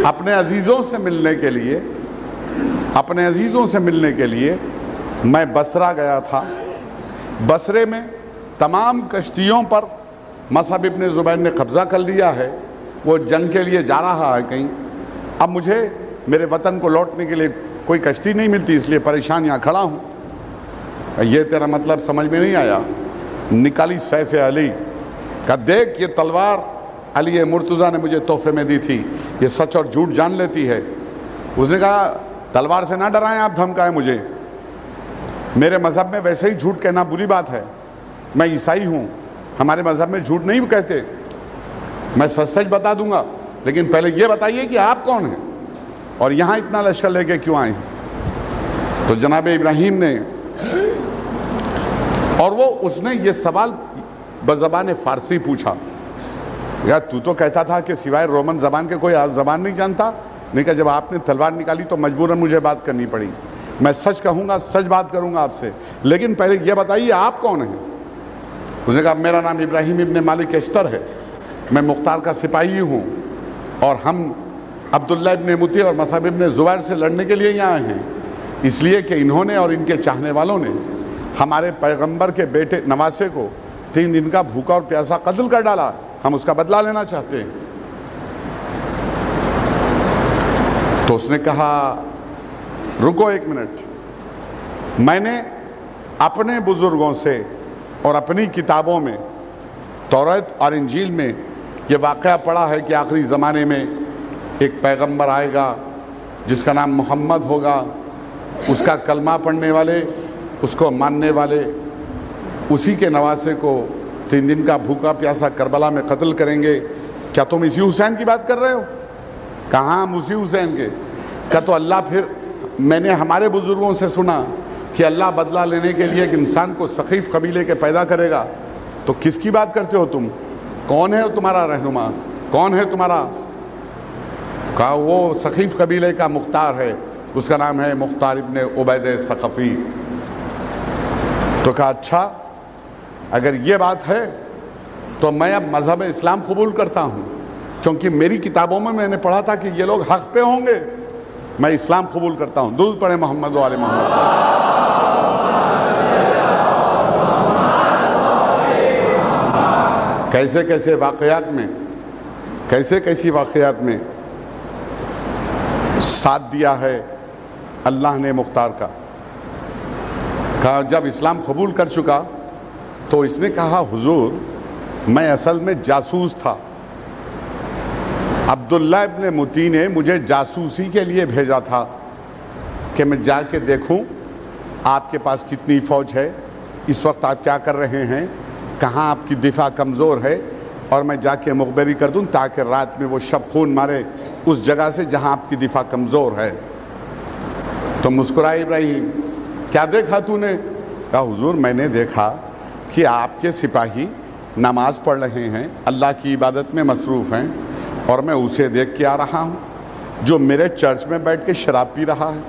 اپنے عزیزوں سے ملنے کے لیے میں بصرہ گیا تھا۔ بصرے میں تمام کشتیوں پر مصعب ابن زبیر نے قبضہ کر لیا ہے، وہ جنگ کے لیے جا رہا ہے کہیں۔ اب مجھے میرے وطن کو لوٹنے کے لیے کوئی کشتی نہیں ملتی، اس لیے پریشان یہاں کھڑا ہوں۔ یہ تیرا مطلب سمجھ میں نہیں آیا؟ نکالی سیف علی، کہا دیکھ یہ تلوار علی مرتضیٰ نے مجھے تحفے میں دی تھی، یہ سچ اور جھوٹ جان لیتی ہے۔ اس نے کہا تلوار سے نہ ڈرائیں آپ، دھمکائیں مجھے، میرے مذہب میں ویسے ہی جھوٹ کہنا بری بات ہے، میں عیسائی ہوں، ہمارے مذہب میں جھوٹ نہیں کہتے، میں سچ سچ بتا دوں گا، لیکن پہلے یہ بتائیے کہ آپ کون ہیں اور یہاں اتنا لشکر لے کے کیوں آئے ہیں؟ تو جناب ابراہیم نے، اور اس نے یہ سوال بزبان فارسی پوچھا، یا تو کہتا تھا کہ سوائے رومن زبان کے کوئی زبان نہیں جانتا؟ نہیں، کہا جب آپ نے تلوار نکالی تو مجبوراً مجھے بات کرنی پڑی، میں سچ کہوں گا، سچ بات کروں گا آپ سے، لیکن پہلے یہ بتائیے آپ کون ہیں؟ اس نے کہا میرا نام ابراہیم ابن مالک اشتر ہے، میں مختار کا سپاہی ہوں، اور ہم عبداللہ ابن مطیع اور مصعب ابن زبیر سے لڑنے کے لیے یہاں آئے ہیں، اس لیے کہ انہوں نے اور ان کے چاہنے والوں نے ہمارے پیغمبر کے بیٹے نواسے کو 3 دن کا بھوکا اور پیاسا قتل کر ڈالا، ہم اس کا بدلہ لینا چاہتے ہیں۔ تو اس نے کہا رکو 1 منٹ، میں نے اپنے بزرگوں سے اور اپنی کتابوں میں توریت اور انجیل میں یہ واقعہ پڑھا ہے کہ آخری زمانے میں ایک پیغمبر آئے گا جس کا نام محمد ہوگا، اس کا کلمہ پڑھنے والے، اس کو ماننے والے اسی کے نواسے کو 3 دن کا بھوکا پیاسا کربلا میں قتل کریں گے۔ کیا تم اسی حسین کی بات کر رہے ہو؟ کہاں ہم اسی حسین کے؟ کہا تو اللہ، پھر میں نے ہمارے بزرگوں سے سنا کہ اللہ بدلہ لینے کے لیے ایک انسان کو ثقیف قبیلے کے پیدا کرے گا، تو کس کی بات کرتے ہو تم؟ کون ہے تمہارا رہنما؟ کون ہے تمہارا؟ کہا وہ ثقیف قبیلے کا مختار ہے، اس کا نام ہے مختار ابن عبید ثقفی۔ تو کہا اچھا، اگر یہ بات ہے تو میں اب مذہب اسلام قبول کرتا ہوں، کیونکہ میری کتابوں میں نے پڑھا تھا کہ یہ لوگ حق پہ ہوں گے، میں اسلام قبول کرتا ہوں۔ درود پڑھیں محمد و آل محمد۔ کیسے واقعات میں ساتھ دیا ہے اللہ نے مختار کا۔ کہا جب اسلام قبول کر چکا تو اس نے کہا حضور میں اصل میں جاسوس تھا، عبداللہ ابن مطیع نے مجھے جاسوسی کے لیے بھیجا تھا کہ میں جا کے دیکھوں آپ کے پاس کتنی فوج ہے، اس وقت آپ کیا کر رہے ہیں، کہاں آپ کی دفاع کمزور ہے، اور میں جا کے مخبری کر دوں تاکہ رات میں وہ شب خون مارے اس جگہ سے جہاں آپ کی دفاع کمزور ہے۔ تو مسکرائے ابراہیم، کیا دیکھا تو نے؟ کہا حضور میں نے دیکھا کہ آپ کے سپاہی نماز پڑھ رہے ہیں، اللہ کی عبادت میں مصروف ہیں، اور میں اسے دیکھ کے آ رہا ہوں جو میرے چرچ میں بیٹھ کے شراب پی رہا ہے۔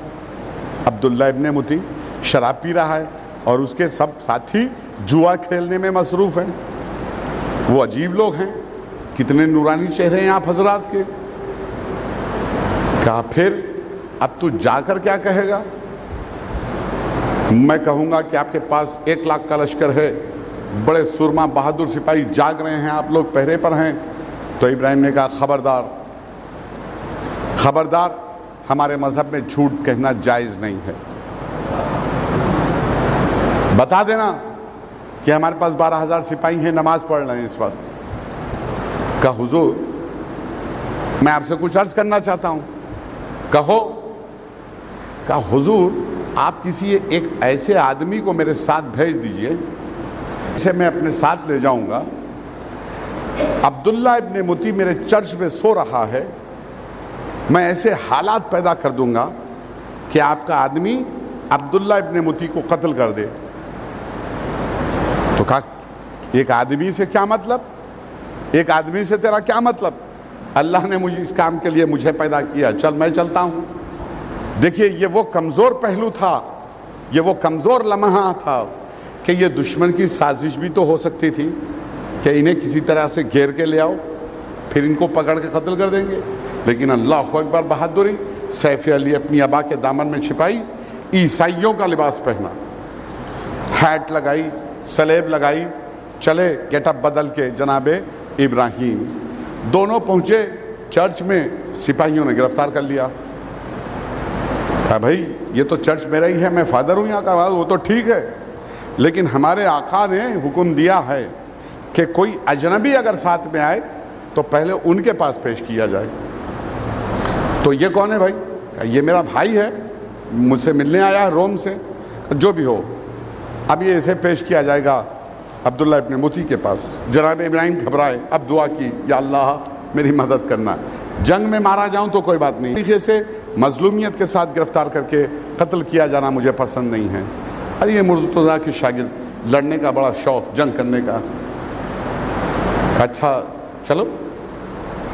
عبداللہ ابن مطیع شراب پی رہا ہے اور اس کے سب ساتھی جوا کھیلنے میں مصروف ہیں۔ وہ عجیب لوگ ہیں، کتنے نورانی چہرے ہیں آپ حضرات کے۔ کہا پھر اب تو جا کر کیا کہے گا؟ میں کہوں گا کہ آپ کے پاس 1 لاکھ کا لشکر ہے، بڑے سرما بہادر سپاہی جاگ رہے ہیں، آپ لوگ پہرے پر ہیں۔ تو ابراہیم نے کہا خبردار خبردار، ہمارے مذہب میں جھوٹ کہنا جائز نہیں ہے، بتا دینا کہ ہمارے پاس 12,000 سپاہی ہیں، نماز پڑھ رہے ہیں اس وقت۔ کہا حضور میں آپ سے کچھ عرض کرنا چاہتا ہوں۔ کہو۔ کہا حضور آپ کسی ایک ایسے آدمی کو میرے ساتھ بھیج دیجئے جسے میں اپنے ساتھ لے جاؤں گا، عبداللہ ابن مطیع میرے چرچ میں سو رہا ہے، میں ایسے حالات پیدا کر دوں گا کہ آپ کا آدمی عبداللہ ابن مطیع کو قتل کر دے۔ تو کہا ایک آدمی سے کیا مطلب؟ ایک آدمی سے تیرا کیا مطلب؟ اللہ نے مجھے اس کام کے لیے مجھے پیدا کیا، چل میں چلتا ہوں۔ دیکھیے یہ وہ کمزور پہلو تھا، یہ وہ کمزور لمحہ تھا کہ یہ دشمن کی سازش بھی تو ہو سکتی تھی کہ انہیں کسی طرح سے گھیر کے لے آؤ، پھر ان کو پکڑ کے قتل کر دیں گے۔ لیکن اللہ اکبر بہادری، سیف علی اپنی ابا کے دامن میں چھپائی، عیسائیوں کا لباس پہنا، ہیٹ لگائی، سلیب لگائی، چلے گیٹ اپ بدل کے جناب ابراہیم۔ دونوں پہنچے چرچ میں، سپاہیوں نے گرفتار کر لیا۔ کہا بھائی یہ تو چرچ میرا ہی ہے، میں فادر ہوں یہاں کا۔ وہ تو ٹھیک ہے، لیکن ہمارے آقا نے حکم دیا ہے کہ کوئی اجنبی اگر ساتھ میں آئے تو پہلے ان کے پاس پیش کیا جائے۔ تو یہ کون ہے بھائی؟ یہ میرا بھائی ہے، مجھ سے ملنے آیا ہے روم سے۔ جو بھی ہو، اب یہ اسے پیش کیا جائے گا عبداللہ ابن متی کے پاس۔ جناب ابراہیم گھبرائے، اب دعا کی، یا اللہ میری مدد کرنا، جنگ میں مارا جاؤں تو کوئی بات نہیں، طریقے سے مظلومیت کے ساتھ گرفتار کر کے قتل کیا جانا مجھے پسند نہیں ہے۔ اور یہ مرتضیٰ کے شاگرد، لڑنے کا بڑا شوق، جنگ کرنے کا۔ اچھا چلو،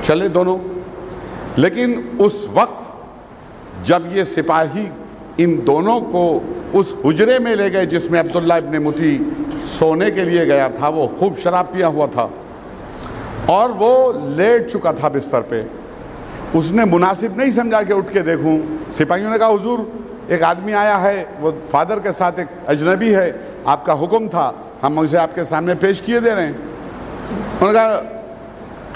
چلے دونوں۔ لیکن اس وقت جب یہ سپاہی ان دونوں کو اس حجرے میں لے گئے جس میں عبداللہ ابن متی سونے کے لیے گیا تھا، وہ خوب شراب پیا ہوا تھا اور وہ لیٹ چکا تھا بستر پہ، اس نے مناسب نہیں سمجھا کہ اٹھ کے دیکھوں۔ سپاہیوں نے کہا حضور ایک آدمی آیا ہے، وہ فادر کے ساتھ ایک اجنبی ہے، آپ کا حکم تھا، ہم اسے آپ کے سامنے پیش کیے دے رہے ہیں۔ انہوں نے کہا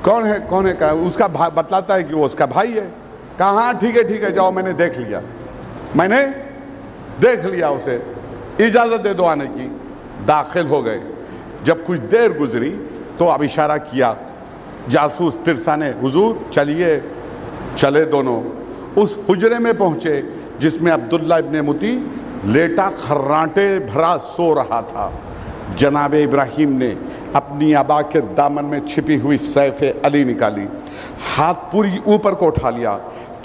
کون ہے؟ کون ہے؟ کہا اس کا بتلاتا ہے کہ وہ اس کا بھائی ہے۔ کہا ہاں ٹھیک ہے جاؤ، میں نے دیکھ لیا، میں نے دیکھ لیا اسے، اجازت دے دو آنے کی۔ داخل ہو گئے۔ جب کچھ دیر گزری تو اب اشارہ کیا جاسوس ترسا نے، حضور چلیے۔ چلے دونوں، اس حجرے میں پہنچے جس میں عبداللہ ابن متی لیٹا خراٹے بھرا سو رہا تھا۔ جناب ابراہیم نے اپنی ابا کے دامن میں چھپی ہوئی سیف علی نکالی، ہاتھ پوری اوپر کو اٹھا لیا،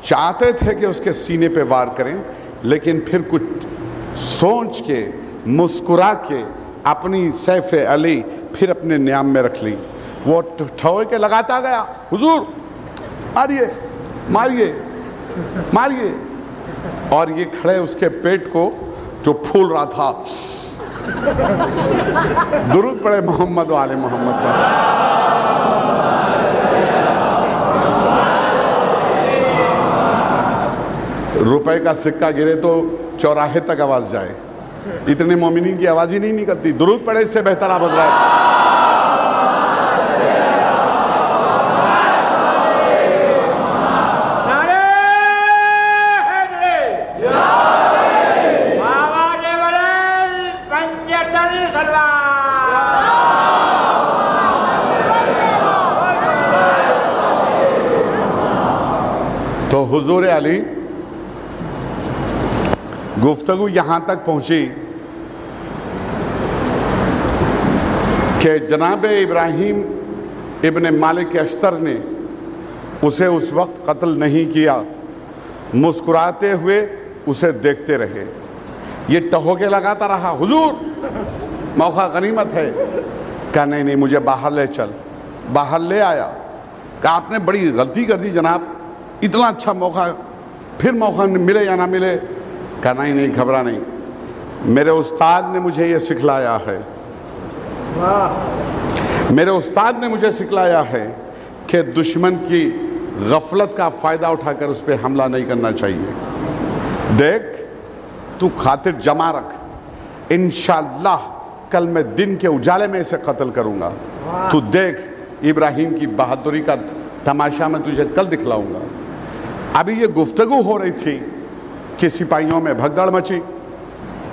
چاہتے تھے کہ اس کے سینے پہ وار کریں، لیکن پھر کچھ سوچ کے مسکرا کے اپنی سیف علی پھر اپنے نیام میں رکھ لی۔ وہ ٹھوئے کے لگاتا گیا، حضور ماریے ماریے ماریے، اور یہ کھڑے اس کے پیٹ کو جو پھول رہا تھا۔ درود پڑھے محمد و آل محمد پر۔ روپے کا سکہ گرے تو چوراہے تک آواز جائے، اتنے مومنین کی آواز ہی نہیں نکلتی۔ درود پڑھے، اس سے بہتر آواز رہا۔ تو حضور علی گفتگو یہاں تک پہنچی کہ جناب ابراہیم ابن مالک اشتر نے اسے اس وقت قتل نہیں کیا، مسکراتے ہوئے اسے دیکھتے رہے۔ یہ ٹہوکے لگاتا رہا، حضور موقع غنیمت ہے۔ کہا نہیں مجھے باہر لے چل۔ باہر لے آیا، کہا آپ نے بڑی غلطی کر دی جناب، اتنا اچھا موقع، پھر موقع ملے یا نہ ملے۔ کہا نہیں گھبرا نہیں، میرے استاد نے مجھے یہ سکھلایا ہے، میرے استاد نے مجھے سکھلایا ہے کہ دشمن کی غفلت کا فائدہ اٹھا کر اس پہ حملہ نہیں کرنا چاہیے۔ دیکھ تو خاطر جمع رکھ، انشاءاللہ کل میں دن کے اجالے میں اسے قتل کروں گا۔ تو دیکھ ابراہیم کی بہادری کا تماشا میں تجھے کل دکھلاؤں گا۔ ابھی یہ گفتگو ہو رہی تھی کہ سپاہیوں میں بھگدڑ مچی،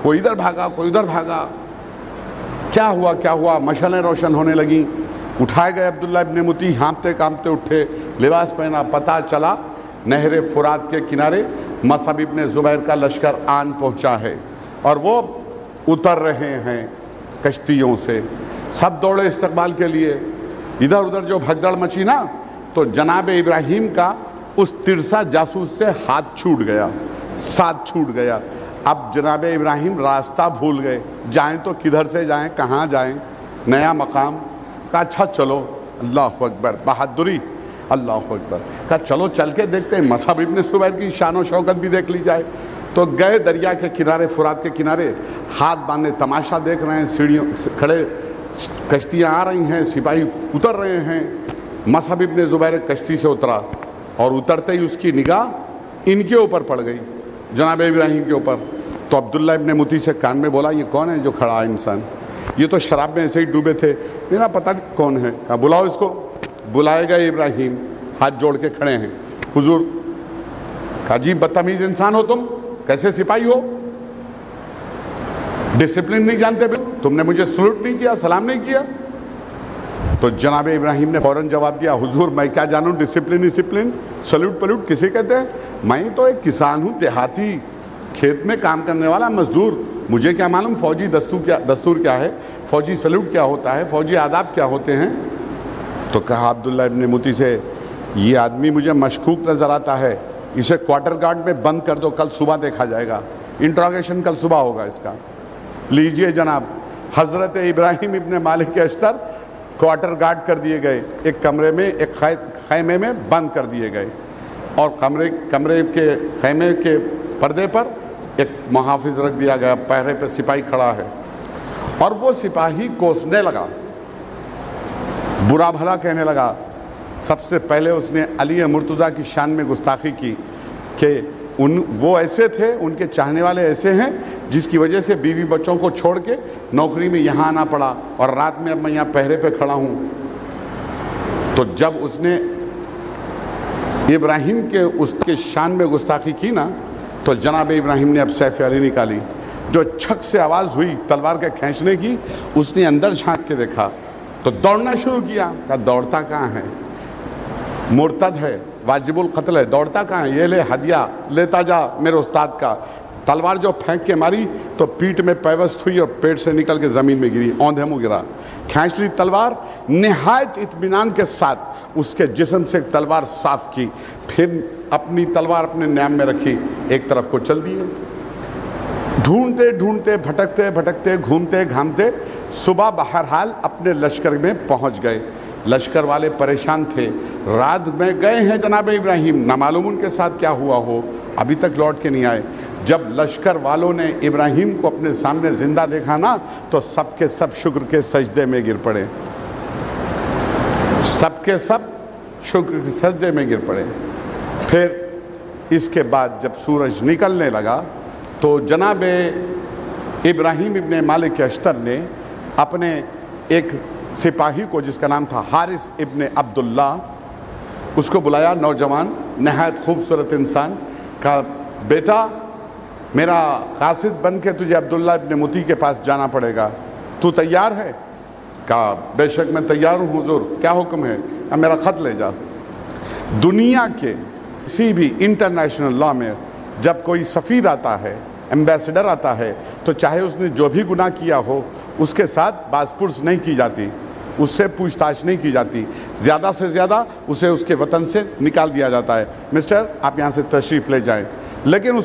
کوئی ادھر بھاگا کوئی ادھر بھاگا۔ کیا ہوا؟ مشعلیں روشن ہونے لگیں۔ اٹھائے گئے عبداللہ ابن متی، ہانپتے کامتے اٹھے، لباس پہنا، پتہ چلا نہر فرات کے کنارے مصعب ابن زبیر کا لشکر آن پہنچا ہے اور وہ اتر رہے ہیں کشتیوں سے۔ سب دوڑے استقبال کے لیے۔ ادھر ادھر جو بھگدڑ مچی نا، تو جناب ابراہیم کا اس ترسا جاسوس سے ہاتھ چھوٹ گیا، ساتھ چھوٹ گیا۔ اب جناب ابراہیم راستہ بھول گئے، جائیں تو کدھر سے جائیں، کہاں جائیں، نیا مقام۔ کہا اچھا چلو، اللہ اکبر، بہادری، اللہ اکبر۔ کہا چلو چل کے دیکھتے ہیں، مصعب ابن زبیر کی شان و شوکت بھی دیکھ لی جائے۔ تو گئے دریا کے کنارے، فرات کے کنارے، ہاتھ باندھے تماشا دیکھ رہے ہیں، سیڑھیوں کھڑے، کشتیاں آ رہی ہیں، سپاہی اتر رہے ہیں۔ مصعب ابن زبیر کشتی سے اترا، اور اترتے ہی اس کی نگاہ ان کے اوپر پڑ گئی، جناب ابراہیم کے اوپر. تو عبداللہ ابن متی سے کان میں بولا یہ کون ہے جو کھڑا ہے انسان؟ یہ تو شراب میں ایسے ہی ڈوبے تھے. نہیں پتہ نہیں کون ہے. کہا بلاؤ اس کو. بلائے گئے ابراہیم، ہاتھ جوڑ کے کھڑے ہیں حضور. کہا جی بدتمیز انسان ہو تم، کیسے سپاہی ہو؟ ڈسپلن نہیں جانتے، تم نے مجھے سلوٹ نہیں کیا، سلام نہیں کیا. تو جناب ابراہیم نے فوراً جواب دیا حضور میں کیا جانوں ڈسپلن سلوٹ پلوٹ کسے کہتے ہیں؟ میں تو ایک کسان ہوں، دیہاتی، کھیت میں کام کرنے والا مزدور. مجھے کیا معلوم فوجی دستور کیا ہے، فوجی سلوٹ کیا ہوتا ہے، فوجی آداب کیا ہوتے ہیں. تو کہا عبداللہ ابن متی سے یہ آدمی مجھے مشکوک نظر آتا ہے، اسے کوارٹر گارڈ میں بند کر دو، کل صبح دیکھا جائے گا، انٹروگیشن کل صبح ہوگا اس کا. لیجئے جناب، حضرت ابراہیم ابن مالک اشتر کوارٹر گارڈ کر دیے گئے، ایک کمرے میں، ایک خیمے میں بند کر دیے گئے، اور کمرے کے خیمے کے پردے پر ایک محافظ رکھ دیا گیا، پہرے پہ سپاہی کھڑا ہے. اور وہ سپاہی کوسنے لگا، برا بھلا کہنے لگا. سب سے پہلے اس نے علی مرتضیٰ کی شان میں گستاخی کی کہ وہ ایسے تھے، ان کے چاہنے والے ایسے ہیں جس کی وجہ سے بیوی بچوں کو چھوڑ کے نوکری میں یہاں آنا پڑا، اور رات میں اب میں یہاں پہرے پہ کھڑا ہوں. تو جب اس نے ابراہیم کے اس کے شان میں گستاخی کی نا، تو جناب ابراہیم نے اب سیف علی نکالی. جو چھک سے آواز ہوئی تلوار کے کھینچنے کی، اس نے اندر جھانک کے دیکھا تو دوڑنا شروع کیا. کہا دوڑتا کہاں ہے؟ مرتد ہے، واجب القتل ہے، دوڑتا کہاں ہے؟ یہ لے ہدیہ، لیتا جا میرے استاد کا. تلوار جو پھینک کے ماری تو پیٹ میں پیوست ہوئی اور پیٹ سے نکل کے زمین میں گری، اوندھے منہ گرا. کھینچ لی تلوار، نہایت اطمینان کے ساتھ اس کے جسم سے تلوار صاف کی، پھر اپنی تلوار اپنے نیام میں رکھی، ایک طرف کو چل دیے. ڈھونڈتے ڈھونڈتے، بھٹکتے بھٹکتے، گھومتے گھامتے صبح بہرحال اپنے لشکر میں پہنچ گئے. لشکر والے پریشان تھے، رات میں گئے ہیں جناب ابراہیم، نہ معلوم ان کے ساتھ کیا ہوا ہو، ابھی تک لوٹ کے نہیں آئے. جب لشکر والوں نے ابراہیم کو اپنے سامنے زندہ دیکھا نا، تو سب کے سب شکر کے سجدے میں گر پڑے، سب کے سب شکر کے سجدے میں گر پڑے. پھر اس کے بعد جب سورج نکلنے لگا تو جناب ابراہیم ابن مالک اشتر نے اپنے ایک سپاہی کو جس کا نام تھا حارث ابن عبداللہ، اس کو بلایا، نوجوان نہایت خوبصورت انسان. کہا بیٹا میرا قاصد بن کے تجھے عبداللہ ابن متی کے پاس جانا پڑے گا، تو تیار ہے؟ کہا بے شک میں تیار ہوں حضور، کیا حکم ہے؟ کہا میرا خط لے جا. دنیا کے کسی بھی انٹرنیشنل لا میں جب کوئی سفیر آتا ہے، ایمبیسڈر آتا ہے، تو چاہے اس نے جو بھی گناہ کیا ہو اس کے ساتھ باز پرس نہیں کی جاتی، اس سے پوچھ تاچھ نہیں کی جاتی، زیادہ سے زیادہ اسے اس کے وطن سے نکال دیا جاتا ہے، مسٹر آپ یہاں سے تشریف لے جائیں. لیکن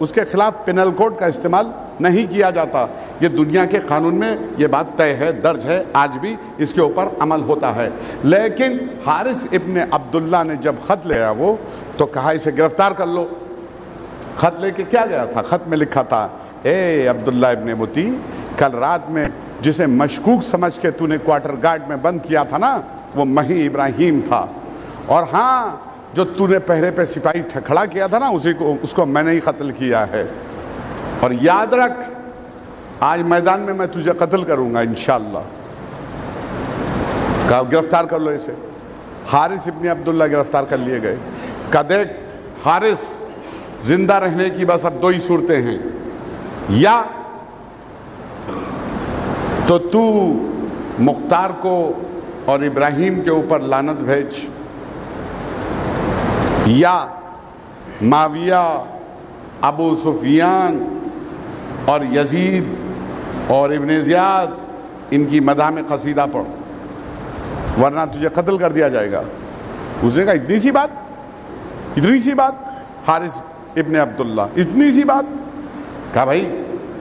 اس کے خلاف پینل کوڈ کا استعمال نہیں کیا جاتا. یہ دنیا کے قانون میں یہ بات طے ہے، درج ہے، آج بھی اس کے اوپر عمل ہوتا ہے. لیکن حارث ابن عبداللہ نے جب خط لے آیا وہ تو کہا اسے گرفتار کر لو. خط لے کے کیا گیا تھا؟ خط میں لکھا تھا اے عبداللہ ابن متی، کل رات میں جسے مشکوک سمجھ کے تو نے کوارٹر گارڈ میں بند کیا تھا نا، وہ مہی ابراہیم تھا. اور ہاں جو تو نے پہرے پہ سپاہی کھڑا کیا تھا نا، اس کو میں نے ہی قتل کیا ہے. اور یاد رکھ آج میدان میں تجھے قتل کروں گا انشاءاللہ. کہا گرفتار کر لو اسے. حارث ابن عبداللہ گرفتار کر لیے گئے. کہا دیکھ حارث، زندہ رہنے کی بس اب دو ہی صورتیں ہیں، یا تو مختار کو اور ابراہیم کے اوپر لعنت بھیج، یا معاویہ، ابو سفیان اور یزید اور ابن زیاد ان کی مدح میں قصیدہ پڑھ، ورنہ تجھے قتل کر دیا جائے گا. اس نے کہا اتنی سی بات حارث ابن عبداللہ، اتنی سی بات؟ کہا بھائی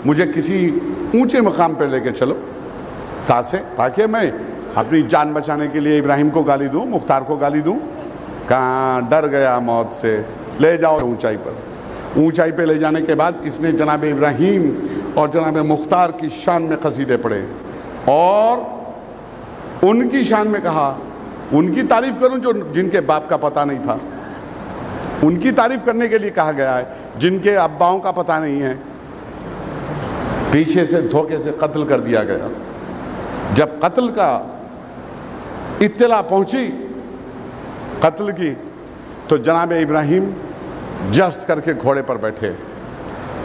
مجھے کسی اونچے مقام پہ لے کے چلو. کہاں سے؟ تاکہ میں اپنی جان بچانے کے لیے ابراہیم کو گالی دوں، مختار کو گالی دوں. کہاں ڈر گیا موت سے. لے جاؤ اونچائی پر. اونچائی پہ لے جانے کے بعد اس نے جناب ابراہیم اور جناب مختار کی شان میں قصیدے پڑھے اور ان کی شان میں کہا، ان کی تعریف کروں جن کے باپ کا پتہ نہیں تھا. ان کی تعریف کرنے کے لیے کہا گیا ہے جن کے اباؤں کا پتہ نہیں ہے، پیچھے سے دھوکے سے قتل کر دیا گیا۔ جب قتل کا اطلاع پہنچی قتل کی تو جناب ابراہیم جست کر کے گھوڑے پر بیٹھے،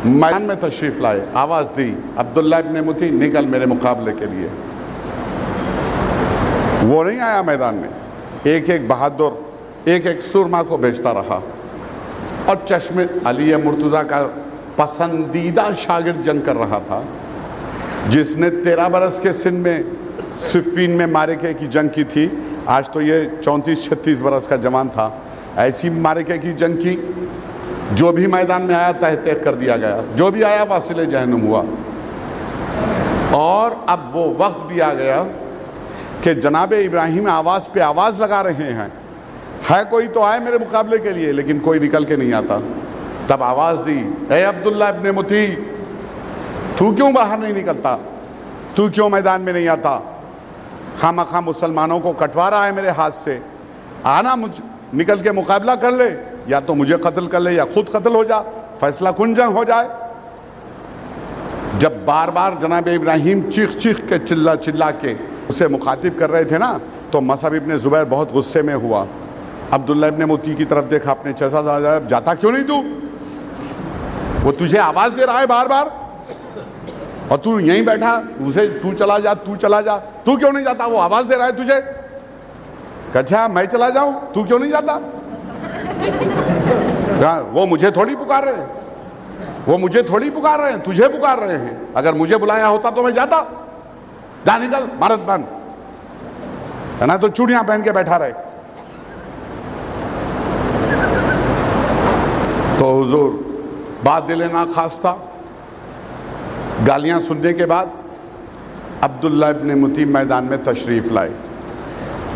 میدان میں تشریف لائے، آواز دی عبداللہ ابن متی نکل میرے مقابلے کے لیے۔ وہ نہیں آیا میدان میں، ایک ایک بہادر ایک ایک سرما کو بھیجتا رہا، اور چشم علی مرتضیٰ کا پسندیدہ شاگرد جنگ کر رہا تھا، جس نے 13 برس کے سن میں صفین میں معرکے کی جنگ کی تھی، آج تو یہ 34-36 برس کا جوان تھا، ایسی معرکے کی جنگ کی جو بھی میدان میں آیا تہ تہ کر دیا گیا، جو بھی آیا واصل جہنم ہوا۔ اور اب وہ وقت بھی آ گیا کہ جناب ابراہیم آواز پہ آواز لگا رہے ہیں، ہے کوئی تو آئے میرے مقابلے کے لیے، لیکن کوئی نکل کے نہیں آتا۔ تب آواز دی، اے عبداللہ ابن متی، تو کیوں باہر نہیں نکلتا؟ تو کیوں میدان میں نہیں آتا؟ خامخواہ مسلمانوں کو کٹوا رہا ہے میرے ہاتھ سے، آنا نکل کے مقابلہ کر لے، یا تو مجھے قتل کر لے یا خود قتل ہو جا، فیصلہ کن جنگ ہو جائے۔ جب بار بار جناب ابراہیم چیخ چیخ کے چلا کے اسے مخاطب کر رہے تھے نا، تو مصعب ابن زبیر بہت غصے میں ہوا، عبداللہ ابن متی کی طرف دیکھا، اپنے چیسا جاتا کیوں نہیں تو؟ وہ تجھے آواز دے رہا ہے بار بار اور تو یہیں بیٹھا، اسے تو چلا جا تو چلا جا، تو کیوں نہیں جاتا؟ وہ آواز دے رہا ہے تجھے، کہ اچھا میں چلا جاؤں، تو کیوں نہیں جاتا؟ وہ مجھے تھوڑی پکار رہے ہیں، وہ مجھے تھوڑی پکار رہے ہیں، تجھے پکار رہے ہیں، اگر مجھے بلایا ہوتا تو میں جاتا۔ جا نکل مرد بن، ہے نا؟ تو چوڑیاں پہن کے بیٹھا رہے۔ تو حضور بات دل ناخواستہ گالیاں سننے کے بعد عبداللہ ابن متی میدان میں تشریف لائے،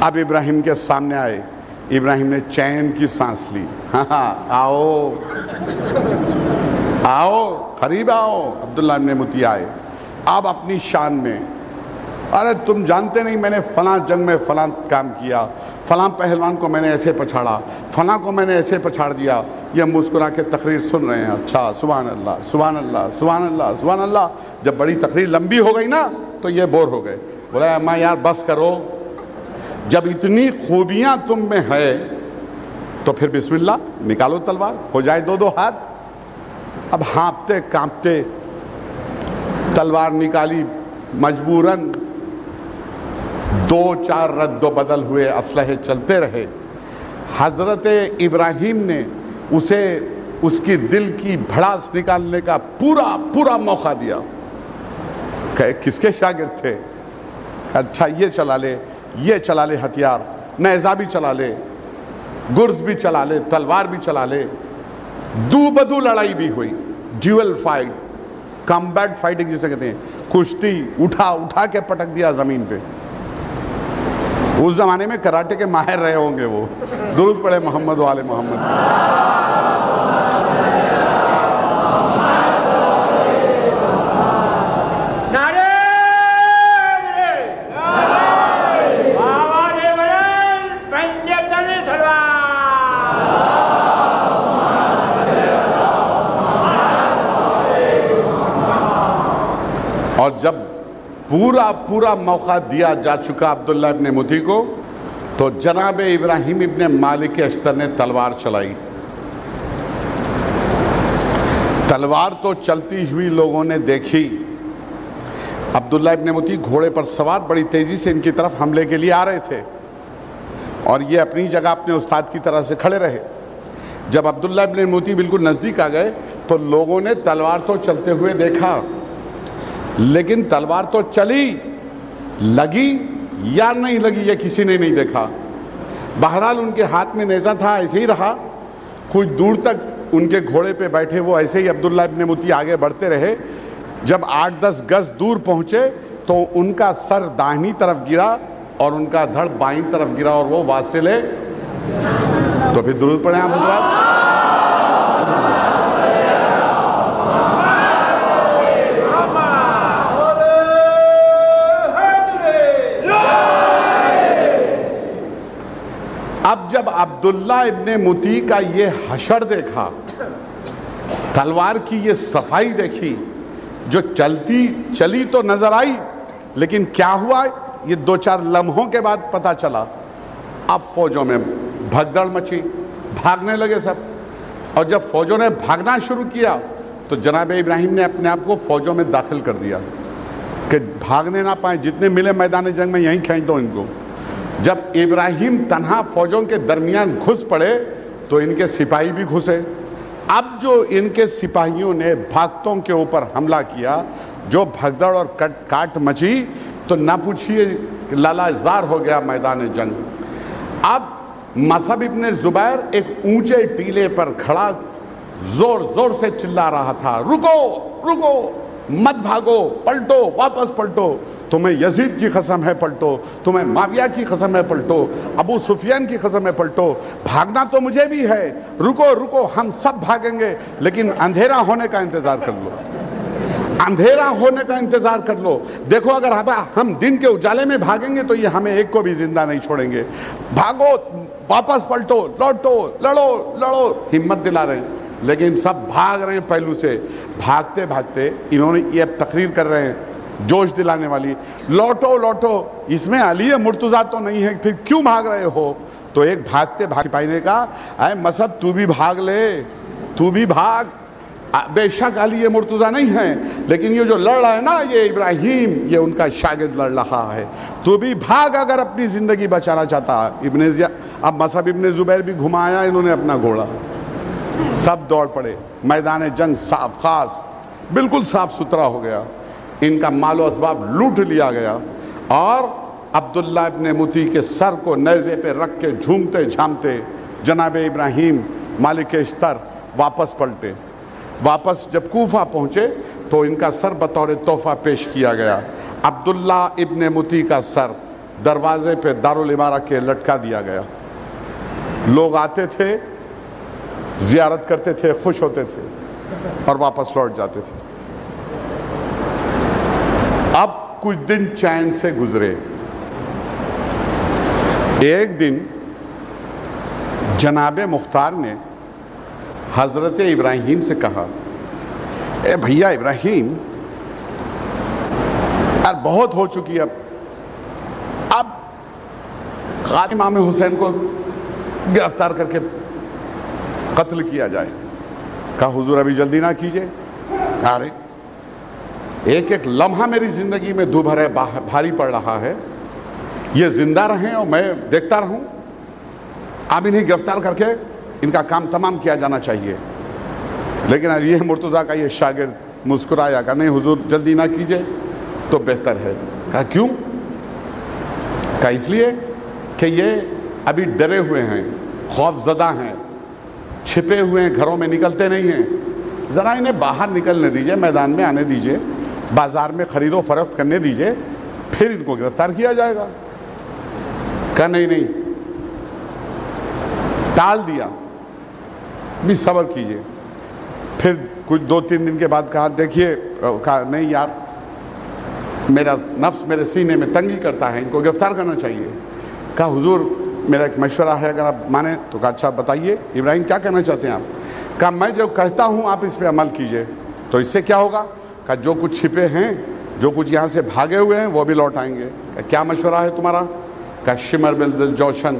اب ابراہیم کے سامنے آئے، ابراہیم نے چین کی سانس لی، آؤ آؤ قریب آؤ۔ عبداللہ ابن متی آئے، اب اپنی شان میں، ارے تم جانتے نہیں میں نے فلاں جنگ میں فلاں کام کیا، فلاں پہلوان کو میں نے ایسے پچھاڑا، فلاں کو میں نے ایسے پچھاڑ دیا۔ یہ مسکرا کے تقریر سن رہے ہیں، اچھا سبحان اللہ سبحان اللہ سبحان اللہ سبحان اللہ۔ جب بڑی تقریر لمبی ہو گئی نا تو یہ بور ہو گئے، بولا اما یار بس کرو، جب اتنی خوبیاں تم میں ہے تو پھر بسم اللہ نکالو تلوار، ہو جائے دو ہاتھ۔ اب ہانپتے کانپتے تلوار نکالی، مجبوراً 2-4 رد و بدل ہوئے، اسلحے چلتے رہے۔ حضرت ابراہیم نے اسے اس کی دل کی بھڑاس نکالنے کا پورا موقع دیا۔ کہ کس کے شاگرد تھے؟ اچھا یہ چلا لے، یہ چلا لے ہتھیار، نیزہ بھی چلا لے، گرز بھی چلا لے، تلوار بھی چلا لے۔ دو بدو لڑائی بھی ہوئی، ڈیول فائٹ، کمبیٹ فائٹنگ جسے کہتے ہیں، کشتی، اٹھا کے پٹک دیا زمین پہ۔ اس زمانے میں کراٹے کے ماہر رہے ہوں گے وہ۔ درود پڑھے محمد و آل محمد۔ اور جب پورا موقع دیا جا چکا عبداللہ ابن متی کو، تو جناب ابراہیم ابن مالک اشتر نے تلوار چلائی۔ تلوار تو چلتی ہوئی لوگوں نے دیکھی، عبداللہ ابن متی گھوڑے پر سوار بڑی تیزی سے ان کی طرف حملے کے لیے آ رہے تھے، اور یہ اپنی جگہ اپنے استاد کی طرح سے کھڑے رہے۔ جب عبداللہ ابن متی بالکل نزدیک آ گئے تو لوگوں نے تلوار تو چلتے ہوئے دیکھا، لیکن تلوار تو چلی، لگی یا نہیں لگی یہ کسی نے نہیں دیکھا۔ بہرحال ان کے ہاتھ میں نیزہ تھا، ایسے ہی رہا۔ کچھ دور تک ان کے گھوڑے پہ بیٹھے وہ ایسے ہی عبداللہ ابن متی آگے بڑھتے رہے۔ جب 8-10 گز دور پہنچے تو ان کا سر داہنی طرف گرا اور ان کا دھڑ بائیں طرف گرا، اور وہ واصل ہے۔ تو پھر درود پڑھیں آپ حضرات۔ اب جب جب عبداللہ ابن مطیع کا یہ حشر دیکھا، تلوار کی یہ صفائی دیکھی، جو چلی تو نظر آئی، لیکن کیا ہوا یہ 2-4 لمحوں کے بعد پتا چلا۔ اب فوجوں میں بھگدڑ مچی، بھاگنے لگے سب، اور جب فوجوں نے بھاگنا شروع کیا تو جناب ابراہیم نے اپنے آپ کو فوجوں میں داخل کر دیا کہ بھاگنے نہ پائیں، جتنے ملے میدان جنگ میں یہیں کھینچ دو ان کو۔ جب ابراہیم تنہا فوجوں کے درمیان گھس پڑے تو ان کے سپاہی بھی گھسے۔ اب جو ان کے سپاہیوں نے بھاگتوں کے اوپر حملہ کیا، جو بھگدڑ اور کاٹ مچی، تو نہ پوچھئے لالا زار ہو گیا میدان جنگ۔ اب مصعب ابن زبیر ایک اونچے ٹیلے پر کھڑا زور زور سے چلا رہا تھا، رکو رکو، مت بھاگو، پلٹو، واپس پلٹو، تمہیں یزید کی قسم ہے پلٹو، تمہیں معاویہ کی قسم ہے پلٹو، ابو سفیان کی قسم ہے پلٹو، بھاگنا تو مجھے بھی ہے، رکو رکو، ہم سب بھاگیں گے، لیکن اندھیرا ہونے کا انتظار کر لو، اندھیرا ہونے کا انتظار کر لو۔ دیکھو اگر ہم دن کے اجالے میں بھاگیں گے تو یہ ہمیں ایک کو بھی زندہ نہیں چھوڑیں گے، بھاگو، واپس پلٹو، لوٹو، لڑو لڑو، ہمت دلا رہے ہیں، لیکن سب بھاگ رہے ہیں پہلو سے۔ بھاگتے بھاگتے انہوں نے یہ تقریر کر رہے ہیں جوش دلانے والی، لوٹو لوٹو، اس میں علی مرتضیٰ تو نہیں ہے، پھر کیوں بھاگ رہے ہو؟ تو ایک بھاگتے سپاہی نے کہا، اے مصعب تو بھی بھاگ لے، تو بھی بھاگ، بے شک علی مرتضیٰ نہیں ہے، لیکن یہ جو لڑ رہا ہے نا یہ ابراہیم، یہ ان کا شاگرد لڑ رہا ہے، تو بھی بھاگ اگر اپنی زندگی بچانا چاہتا ہے۔ اب مصعب ابن زبیر بھی گھمایا انہوں نے اپنا گھوڑا، سب دوڑ پڑے، میدان جنگ صاف خاص بالکل صاف ستھرا ہو گیا، ان کا مال و اسباب لوٹ لیا گیا، اور عبداللہ ابن مطیع کے سر کو نیزے پہ رکھ کے جھومتے جھامتے جناب ابراہیم مالک اشتر واپس پلٹے۔ واپس جب کوفہ پہنچے تو ان کا سر بطور تحفہ پیش کیا گیا۔ عبداللہ ابن مطیع کا سر دروازے پہ دارالامارہ کے لٹکا دیا گیا۔ لوگ آتے تھے، زیارت کرتے تھے، خوش ہوتے تھے اور واپس لوٹ جاتے تھے۔ اب کچھ دن چین سے گزرے۔ ایک دن جناب مختار نے حضرت ابراہیم سے کہا، اے بھیا ابراہیم، یار بہت ہو چکی، اب قاتل امام حسین کو گرفتار کر کے قتل کیا جائے۔ کہا حضور ابھی جلدی نہ کیجئے، ارے ایک ایک لمحہ میری زندگی میں دوبھرے بھاری پڑ رہا ہے، یہ زندہ رہیں اور میں دیکھتا رہوں، اب انہیں گرفتار کر کے ان کا کام تمام کیا جانا چاہیے۔ لیکن یہ مرتضیٰ کا یہ شاگرد مسکرایا، کہا نہیں حضور جلدی نہ کیجئے تو بہتر ہے۔ کہا کیوں؟ کہا اس لیے کہ یہ ابھی ڈرے ہوئے ہیں، خوف زدہ ہیں، چھپے ہوئے ہیں، گھروں میں نکلتے نہیں ہیں، ذرا انہیں باہر نکلنے دیجئے، میدان میں آنے دیجئے، بازار میں خرید و فروخت کرنے دیجئے، پھر ان کو گرفتار کیا جائے گا۔ کہا نہیں، ٹال دیا، بھی صبر کیجئے۔ پھر کچھ 2-3 دن کے بعد کہا دیکھیے، کہا نہیں یار، میرا نفس میرے سینے میں تنگی کرتا ہے، ان کو گرفتار کرنا چاہیے۔ کہا حضور میرا ایک مشورہ ہے، اگر آپ مانیں تو۔ کہا اچھا بتائیے ابراہیم کیا کہنا چاہتے ہیں آپ؟ کہا میں جو کہتا ہوں آپ اس پہ عمل کیجئے، تو اس سے کیا ہوگا؟ کہا جو کچھ چھپے ہیں، جو کچھ یہاں سے بھاگے ہوئے ہیں وہ بھی لوٹ آئیں گے۔ کہا کیا مشورہ ہے تمہارا؟ کہا شمر بن ذوالجوشن،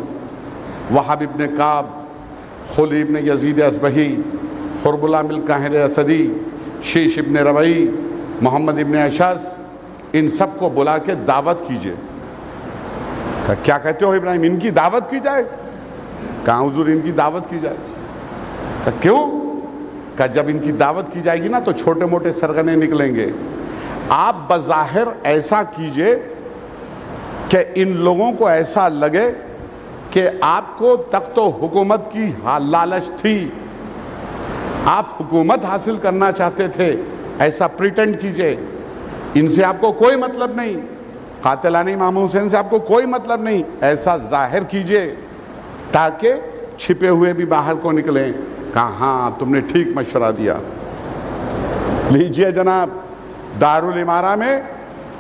وہب ابن کعب، خلی ابن یزید اصبہی، خربلہ بن قاہر اسدی، شیش ابن ربعی، محمد ابن اشعث، ان سب کو بلا کے دعوت کیجئے۔ کہا کیا کہتے ہو ابراہیم، ان کی دعوت کی جائے؟ کہا حضور ان کی دعوت کی جائے۔ کہا کیوں؟ کہا جب ان کی دعوت کی جائے گی نا تو چھوٹے موٹے سرغنے نکلیں گے، آپ بظاہر ایسا کیجئے کہ ان لوگوں کو ایسا لگے کہ آپ کو تخت و حکومت کی لالچ تھی، آپ حکومت حاصل کرنا چاہتے تھے، ایسا پریٹینڈ کیجئے، ان سے آپ کو کوئی مطلب نہیں، قاتلان امام حسین سے آپ کو کوئی مطلب نہیں، ایسا ظاہر کیجئے تاکہ چھپے ہوئے بھی باہر کو نکلیں۔ کہا ہاں تم نے ٹھیک مشورہ دیا۔ لیجئے جناب، دارالامارہ میں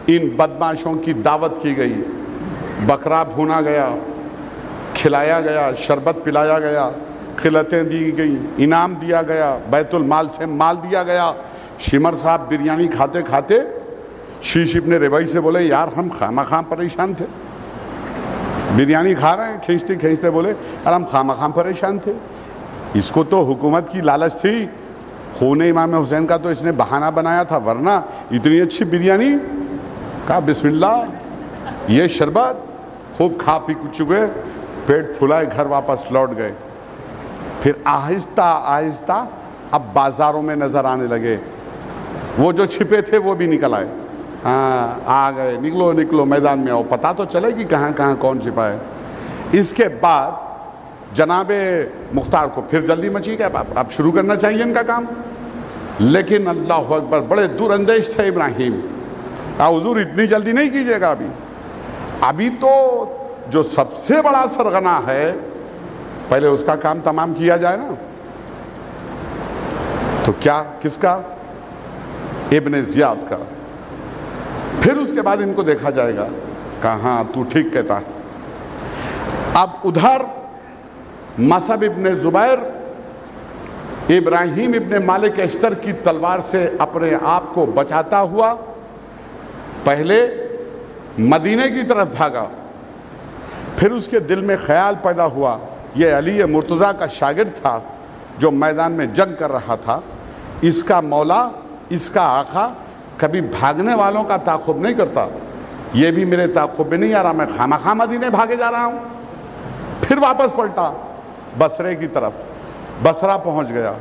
ان بدماشوں کی دعوت کی گئی، بکرا بھونا گیا، کھلایا گیا، شربت پلایا گیا، خلعتیں دی گئی، انعام دیا گیا، بیت المال سے مال دیا گیا۔ شمر صاحب بریانی کھاتے کھاتے شیش ابن ربعی سے بولے یار ہم خواہ پریشان تھے، بریانی کھا رہے ہیں، کھینچتے کھینچتے بولے یار ہم خواہ پریشان تھے، اس کو تو حکومت کی لالچ تھی، خون امام حسین کا تو اس نے بہانہ بنایا تھا، ورنہ اتنی اچھی بریانی۔ کہا بسم اللہ، یہ شربت، خوب کھا پی چکے، پیٹ پھلائے، گھر واپس لوٹ گئے۔ پھر آہستہ آہستہ اب بازاروں میں نظر آنے لگے، وہ جو چھپے تھے وہ بھی نکل آئے، ہاں آ گئے، نکلو نکلو میدان میں آؤ، پتہ تو چلے کہ کہاں کہاں کون چھپا ہے۔ اس کے بعد جناب مختار کو پھر جلدی مچی گیا، اب شروع کرنا چاہیے ان کا کام، لیکن اللہ اکبر بڑے دور اندیش تھے ابراہیم، حضور اتنی جلدی نہیں کیجیے گا، ابھی تو جو سب سے بڑا سرغنہ ہے پہلے اس کا کام تمام کیا جائے نا۔ تو کیا، کس کا؟ ابن زیاد کا۔ پھر اس کے بعد ان کو دیکھا جائے گا، کہا ہاں تو ٹھیک کہتا ہے۔ اب ادھر مصعب ابن زبیر ابراہیم ابن مالک اشتر کی تلوار سے اپنے آپ کو بچاتا ہوا پہلے مدینے کی طرف بھاگا، پھر اس کے دل میں خیال پیدا ہوا یہ علی مرتضیٰ کا شاگرد تھا جو میدان میں جنگ کر رہا تھا، اس کا مولا، اس کا آقا کبھی بھاگنے والوں کا تعاقب نہیں کرتا، یہ بھی میرے تعاقب میں نہیں آ رہا، میں خامخواہ مدینے بھاگے جا رہا ہوں۔ پھر واپس پلٹا بصرے کی طرف، بصرہ پہنچ گیا۔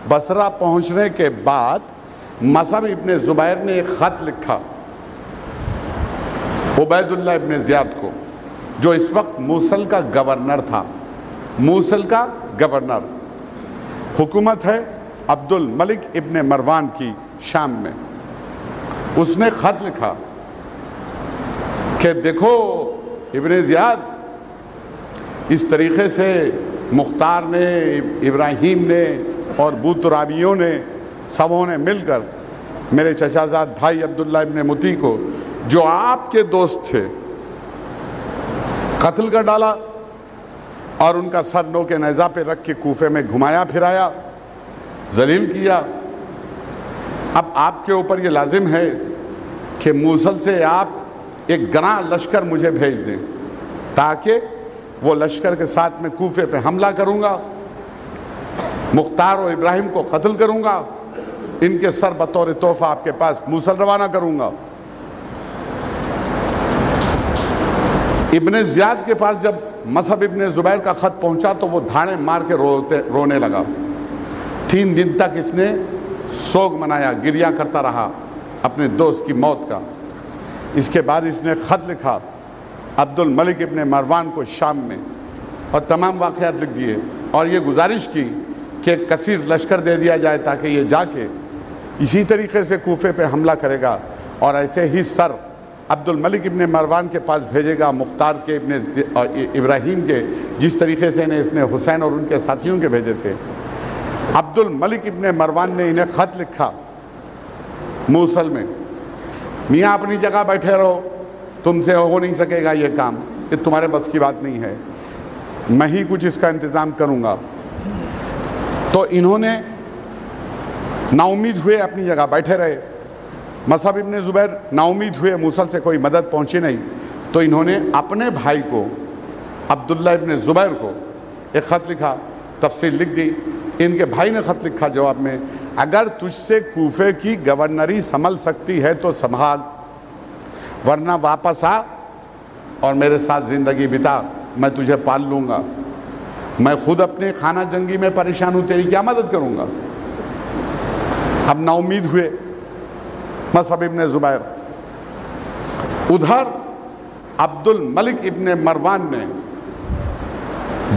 بصرہ پہنچنے کے بعد مصعب ابن زبیر نے ایک خط لکھا عبید اللہ ابن زیاد کو، جو اس وقت موصل کا گورنر تھا، موصل کا گورنر، حکومت ہے عبد الملک ابن مروان کی شام میں۔ اس نے خط لکھا کہ دیکھو ابن زیاد، اس طریقے سے مختار نے، ابراہیم نے اور بوترابیوں نے، سبوں نے مل کر میرے چچا زاد بھائی عبداللہ ابن مطیع کو، جو آپ کے دوست تھے، قتل کر ڈالا اور ان کا سر نو کے نیزہ پہ رکھ کے کوفے میں گھمایا پھرایا، ذلیل کیا۔ اب آپ کے اوپر یہ لازم ہے کہ موصل سے آپ ایک گراں لشکر مجھے بھیج دیں، تاکہ وہ لشکر کے ساتھ میں کوفے پہ حملہ کروں گا، مختار و ابراہیم کو قتل کروں گا، ان کے سر بطور تحفہ آپ کے پاس موصل روانہ کروں گا۔ ابن زیاد کے پاس جب مصعب ابن زبیر کا خط پہنچا تو وہ دھاڑے مار کے رونے لگا۔ 3 دن تک اس نے سوگ منایا، گریہ کرتا رہا اپنے دوست کی موت کا۔ اس کے بعد اس نے خط لکھا عبد الملک ابن مروان کو شام میں، اور تمام واقعات لکھ دیے، اور یہ گزارش کی کہ ایک کثیر لشکر دے دیا جائے تاکہ یہ جا کے اسی طریقے سے کوفے پہ حملہ کرے گا، اور ایسے ہی سر عبد الملک ابن مروان کے پاس بھیجے گا، مختار کے ابراہیم کے، جس طریقے سے اس نے حسین اور ان کے ساتھیوں کے بھیجے تھے۔ عبد الملک ابن مروان نے انہیں خط لکھا موصل میں، میاں اپنی جگہ بیٹھے رہو، تم سے ہو نہیں سکے گا یہ کام، یہ تمہارے بس کی بات نہیں ہے، میں ہی کچھ اس کا انتظام کروں گا۔ تو انہوں نے نا امید ہوئے اپنی جگہ بیٹھے رہے۔ مصعب ابن زبیر نا امید ہوئے، موصل سے کوئی مدد پہنچی نہیں، تو انہوں نے اپنے بھائی کو عبداللہ ابن زبیر کو ایک خط لکھا، تفصیل لکھ دی۔ ان کے بھائی نے خط لکھا جواب میں، اگر تجھ سے کوفے کی گورنری سنبھل سکتی ہے تو سنبھال، ورنہ واپس آ اور میرے ساتھ زندگی بتا، میں تجھے پال لوں گا، میں خود اپنے خانہ جنگی میں پریشان ہوں، تیری کیا مدد کروں گا۔ اب نا امید ہوئے مصعب ابن زبیر۔ ادھر عبد الملک ابن مروان نے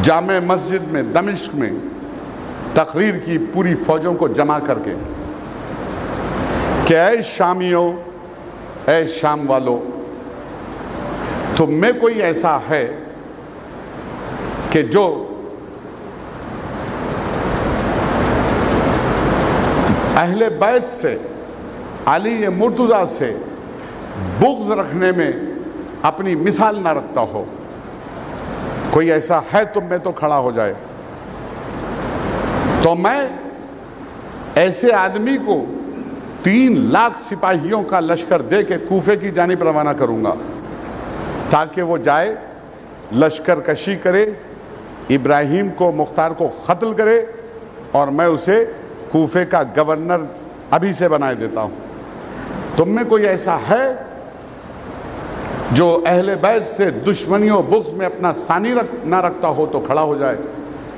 جامع مسجد میں دمشق میں تقریر کی پوری فوجوں کو جمع کر کے کہ اے شامیوں، اے شام والو، تم میں کوئی ایسا ہے کہ جو اہل بیت سے، علی مرتضیٰ سے بغض رکھنے میں اپنی مثال نہ رکھتا ہو؟ کوئی ایسا ہے تم میں تو کھڑا ہو جائے، تو میں ایسے آدمی کو 3 لاکھ سپاہیوں کا لشکر دے کے کوفے کی جانب روانہ کروں گا، تاکہ وہ جائے لشکر کشی کرے، ابراہیم کو مختار کو قتل کرے، اور میں اسے کوفے کا گورنر ابھی سے بنا دیتا ہوں۔ تم میں کوئی ایسا ہے جو اہل بیت سے دشمنی و بغض میں اپنا ثانی نہ رکھتا ہو تو کھڑا ہو جائے۔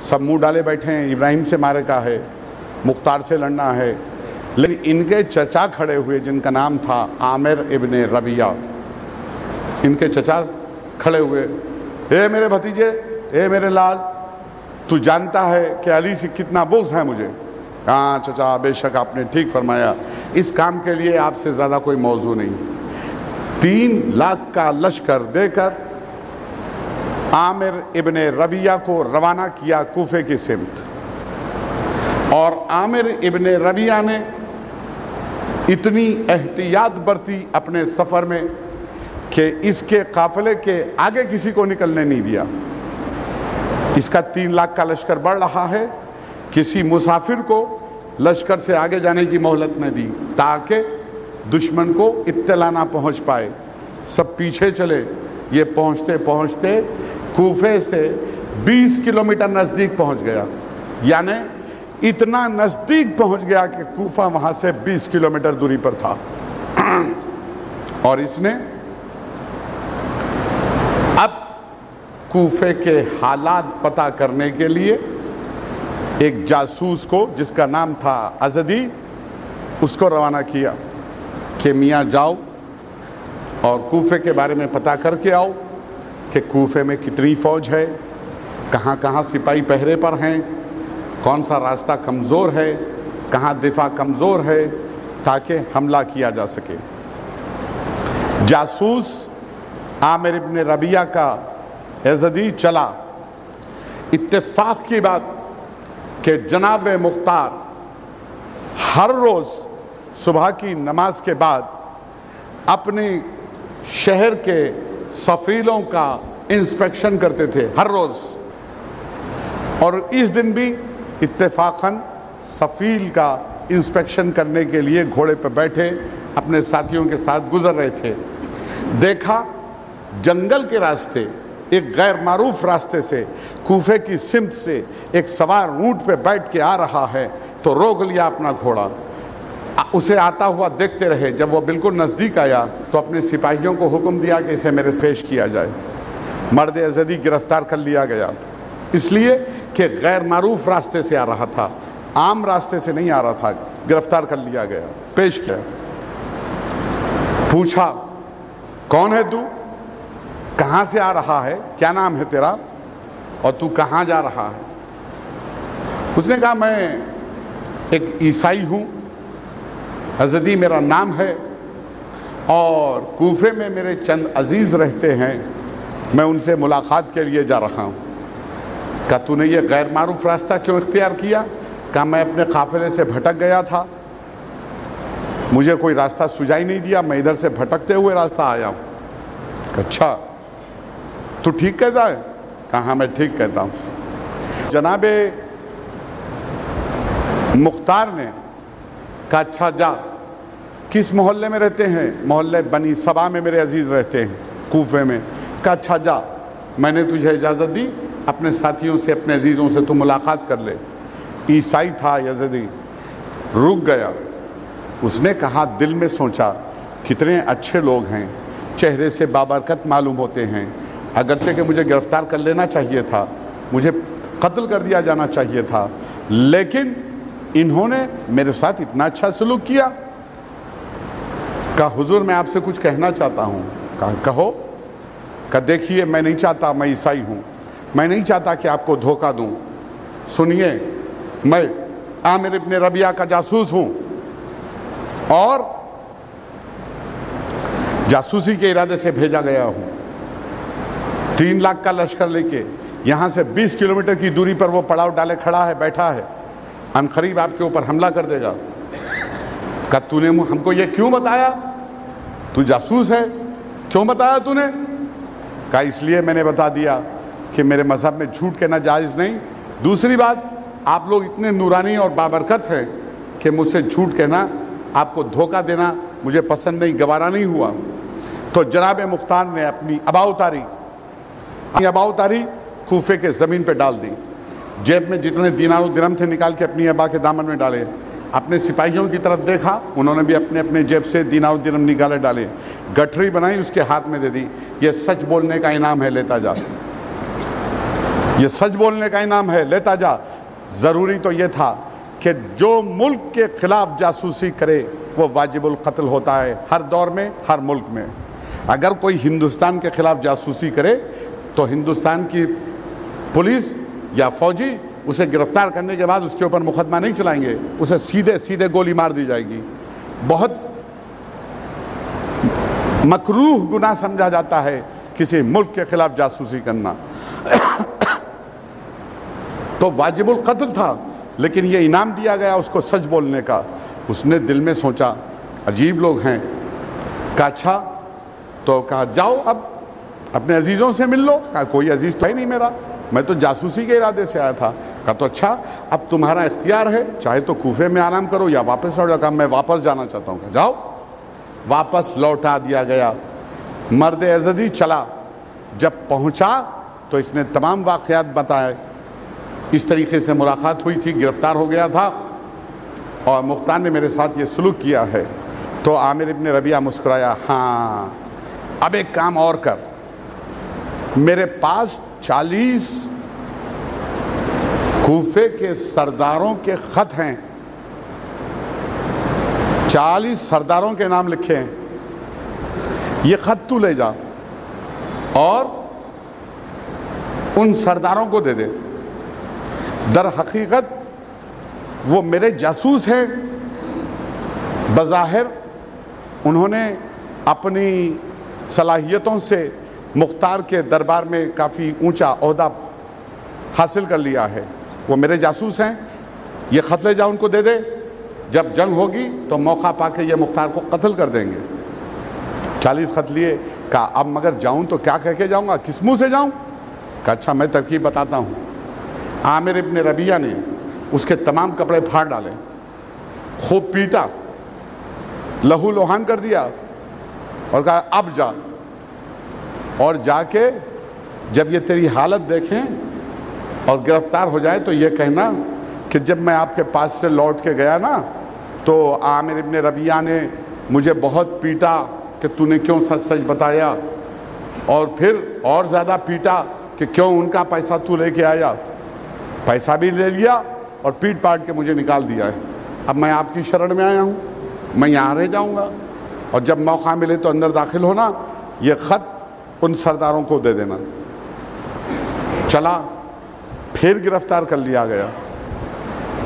سب منہ ڈالے بیٹھے ہیں، ابراہیم سے مارے کا ہے، مختار سے لڑنا ہے، لیکن ان کے چچا کھڑے ہوئے جن کا نام تھا عامر ابن ربیعہ، ان کے چچا کھڑے ہوئے، اے میرے بھتیجے، اے میرے لال، تو جانتا ہے کہ علی سے کتنا بغض ہے مجھے۔ ہاں چچا، بے شک آپ نے ٹھیک فرمایا، اس کام کے لیے آپ سے زیادہ کوئی موضوع نہیں۔ 3 لاکھ کا لشکر دے کر عامر ابن ربیعہ کو روانہ کیا کوفے کی سمت، اور عامر ابن ربیعہ نے اتنی احتیاط برتی اپنے سفر میں کہ اس کے قافلے کے آگے کسی کو نکلنے نہیں دیا۔ اس کا 3 لاکھ کا لشکر بڑھ رہا ہے، کسی مسافر کو لشکر سے آگے جانے کی مہلت نہ دی تاکہ دشمن کو اطلاع نہ پہنچ پائے۔ سب پیچھے چلے، یہ پہنچتے پہنچتے کوفے سے 20 کلومیٹر نزدیک پہنچ گیا، یعنی اتنا نزدیک پہنچ گیا کہ کوفہ وہاں سے 20 کلومیٹر دوری پر تھا۔ اور اس نے اب کوفے کے حالات پتہ کرنے کے لیے ایک جاسوس کو، جس کا نام تھا ازدی، اس کو روانہ کیا کہ میاں جاؤ اور کوفے کے بارے میں پتہ کر کے آؤ کہ کوفے میں کتنی فوج ہے، کہاں کہاں سپاہی پہرے پر ہیں، کون سا راستہ کمزور ہے، کہاں دفاع کمزور ہے، تاکہ حملہ کیا جا سکے۔ جاسوس عامر ابن ربیعہ کا یزدی چلا۔ اتفاق کی بات کہ جناب مختار ہر روز صبح کی نماز کے بعد اپنے شہر کے سفیلوں کا انسپیکشن کرتے تھے، ہر روز، اور اس دن بھی اتفاقاً سفیل کا انسپیکشن کرنے کے لیے گھوڑے پہ بیٹھے اپنے ساتھیوں کے ساتھ گزر رہے تھے۔ دیکھا جنگل کے راستے، ایک غیر معروف راستے سے، کوفے کی سمت سے ایک سوار اونٹ پہ بیٹھ کے آ رہا ہے، تو روک لیا اپنا گھوڑا، اسے آتا ہوا دیکھتے رہے۔ جب وہ بالکل نزدیک آیا تو اپنے سپاہیوں کو حکم دیا کہ اسے میرے پیش کیا جائے۔ مرد یزدی گرفتار کر لیا گیا، اس لیے کہ غیر معروف راستے سے آ رہا تھا، عام راستے سے نہیں آ رہا تھا۔ گرفتار کر لیا گیا، پیش کیا، پوچھا کون ہے تو، کہاں سے آ رہا ہے، کیا نام ہے تیرا، اور تو کہاں جا رہا ہے؟ اس نے کہا میں ایک عیسائی ہوں، حضرتی میرا نام ہے، اور کوفے میں میرے چند عزیز رہتے ہیں، میں ان سے ملاقات کے لیے جا رہا ہوں۔ کہا تو نے یہ غیر معروف راستہ کیوں اختیار کیا؟ کہا میں اپنے قافلے سے بھٹک گیا تھا، مجھے کوئی راستہ سجائی نہیں دیا، میں ادھر سے بھٹکتے ہوئے راستہ آیا ہوں۔ کہا اچھا تو ٹھیک کہتا ہے؟ کہا ہاں میں ٹھیک کہتا ہوں۔ جناب مختار نے کہا اچھا جا، کس محلے میں رہتے ہیں؟ محلے بنی سبا میں میرے عزیز رہتے ہیں کوفے میں۔ کہا اچھا جا، میں نے تجھے اجازت دی، اپنے ساتھیوں سے، اپنے عزیزوں سے تو ملاقات کر لے۔ عیسائی تھا یزدی، رک گیا۔ اس نے کہا دل میں سوچا کتنے اچھے لوگ ہیں، چہرے سے بابرکت معلوم ہوتے ہیں، اگرچہ کہ مجھے گرفتار کر لینا چاہیے تھا، مجھے قتل کر دیا جانا چاہیے تھا، لیکن انہوں نے میرے ساتھ اتنا اچھا سلوک کیا۔ کہا حضور میں آپ سے کچھ کہنا چاہتا ہوں۔ کہا کہو۔ کہا دیکھیے میں نہیں چاہتا، میں عیسائی ہوں، میں نہیں چاہتا کہ آپ کو دھوکہ دوں، سنیے میں عامر ابن ربیعہ کا جاسوس ہوں، اور جاسوسی کے ارادے سے بھیجا گیا ہوں، 3 لاکھ کا لشکر لے کے یہاں سے 20 کلومیٹر کی دوری پر وہ پڑاؤ ڈالے کھڑا ہے، بیٹھا ہے، عنقریب آپ کے اوپر حملہ کر دے گا۔ کہا تو نے ہم کو یہ کیوں بتایا؟ تو جاسوس ہے، کیوں بتایا تو نے؟ کہا اس لیے میں نے بتا دیا کہ میرے مذہب میں جھوٹ کہنا جائز نہیں. دوسری بات, آپ لوگ اتنے نورانی اور بابرکت ہیں کہ مجھ سے جھوٹ کہنا, آپ کو دھوکہ دینا مجھے پسند نہیں, گوارا نہیں ہوا. تو جناب مختار نے اپنی ابا اتاری, کوفے کے زمین پہ ڈال دی. جیب میں جتنے دینار و درہم تھے نکال کے اپنی ابا کے دامن میں ڈالے. اپنے سپاہیوں کی طرف دیکھا, انہوں نے بھی اپنے اپنے جیب سے دینار و درہم نکالے ڈالے. گٹھری بنائی, اس کے ہاتھ میں دے دی. یہ سچ بولنے کا انعام ہے, لیتا جا. یہ سچ بولنے کا انعام ہے, لیتا جا. ضروری تو یہ تھا کہ جو ملک کے خلاف جاسوسی کرے وہ واجب القتل ہوتا ہے, ہر دور میں, ہر ملک میں. اگر کوئی ہندوستان کے خلاف جاسوسی کرے تو ہندوستان کی پولیس یا فوجی اسے گرفتار کرنے کے بعد اس کے اوپر مقدمہ نہیں چلائیں گے, اسے سیدھے سیدھے گولی مار دی جائے گی. بہت مکروہ گناہ سمجھا جاتا ہے کسی ملک کے خلاف جاسوسی کرنا. تو واجب القتل تھا, لیکن یہ انعام دیا گیا اس کو سچ بولنے کا. اس نے دل میں سوچا عجیب لوگ ہیں. کہا اچھا, تو کہا جاؤ اب اپنے عزیزوں سے مل لو. کہا کوئی عزیز تو ہے نہیں میرا, میں تو جاسوسی کے ارادے سے آیا تھا. کہا تو اچھا, اب تمہارا اختیار ہے, چاہے تو کوفے میں آرام کرو یا واپس لوٹ جاؤ. کہا میں واپس جانا چاہتا ہوں. کہا جاؤ. واپس لوٹا دیا گیا. مرد ازدی چلا, جب پہنچا تو اس نے تمام واقعات بتائے. اس طریقے سے ملاقات ہوئی تھی, گرفتار ہو گیا تھا اور مختار نے میرے ساتھ یہ سلوک کیا ہے. تو عامر ابن ربیعہ مسکرایا, ہاں اب ایک کام اور کر, میرے پاس 40 کوفے کے سرداروں کے خط ہیں, 40 سرداروں کے نام لکھے ہیں. یہ خط تو لے جا اور ان سرداروں کو دے دے. در حقیقت وہ میرے جاسوس ہیں. بظاہر انہوں نے اپنی صلاحیتوں سے مختار کے دربار میں کافی اونچا عہدہ حاصل کر لیا ہے. وہ میرے جاسوس ہیں, یہ خط لے جا ان کو دے دے. جب جنگ ہوگی تو موقع پا کے یہ مختار کو قتل کر دیں گے. 40 خط لیے. کہا اب مگر جاؤں تو کیا کہہ کے جاؤں گا, کس منہ سے جاؤں؟ کہا اچھا میں ترکیب بتاتا ہوں. عامر ابن ربیعہ نے اس کے تمام کپڑے پھاڑ ڈالے, خوب پیٹا, لہو لوہان کر دیا اور کہا اب جا, اور جا کے جب یہ تیری حالت دیکھیں اور گرفتار ہو جائے تو یہ کہنا کہ جب میں آپ کے پاس سے لوٹ کے گیا نا تو عامر ابن ربیعہ نے مجھے بہت پیٹا کہ تو نے کیوں سچ سچ بتایا, اور پھر اور زیادہ پیٹا کہ کیوں ان کا پیسہ تو لے کے آیا. پیسہ بھی لے لیا اور پیٹ پاٹ کے مجھے نکال دیا ہے. اب میں آپ کی شرن میں آیا ہوں, میں یہاں رہ جاؤں گا, اور جب موقع ملے تو اندر داخل ہونا, یہ خط ان سرداروں کو دے دینا. چلا, پھر گرفتار کر لیا گیا.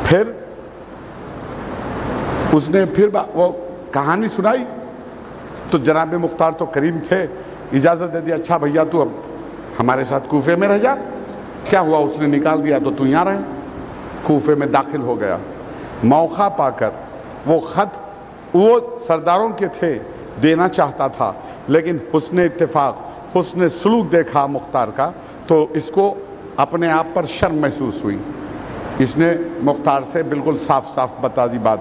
پھر اس نے پھر وہ کہانی سنائی تو جناب مختار تو کریم تھے, اجازت دے دیا. اچھا بھیا تو اب ہمارے ساتھ کوفے میں رہ جا. کیا ہوا, اس نے نکال دیا تو یہاں رہے. کوفے میں داخل ہو گیا. موقع پا کر وہ خط وہ سرداروں کے تھے, دینا چاہتا تھا, لیکن حسن اتفاق, حسن سلوک دیکھا مختار کا تو اس کو اپنے آپ پر شرم محسوس ہوئی. اس نے مختار سے بالکل صاف صاف بتا دی بات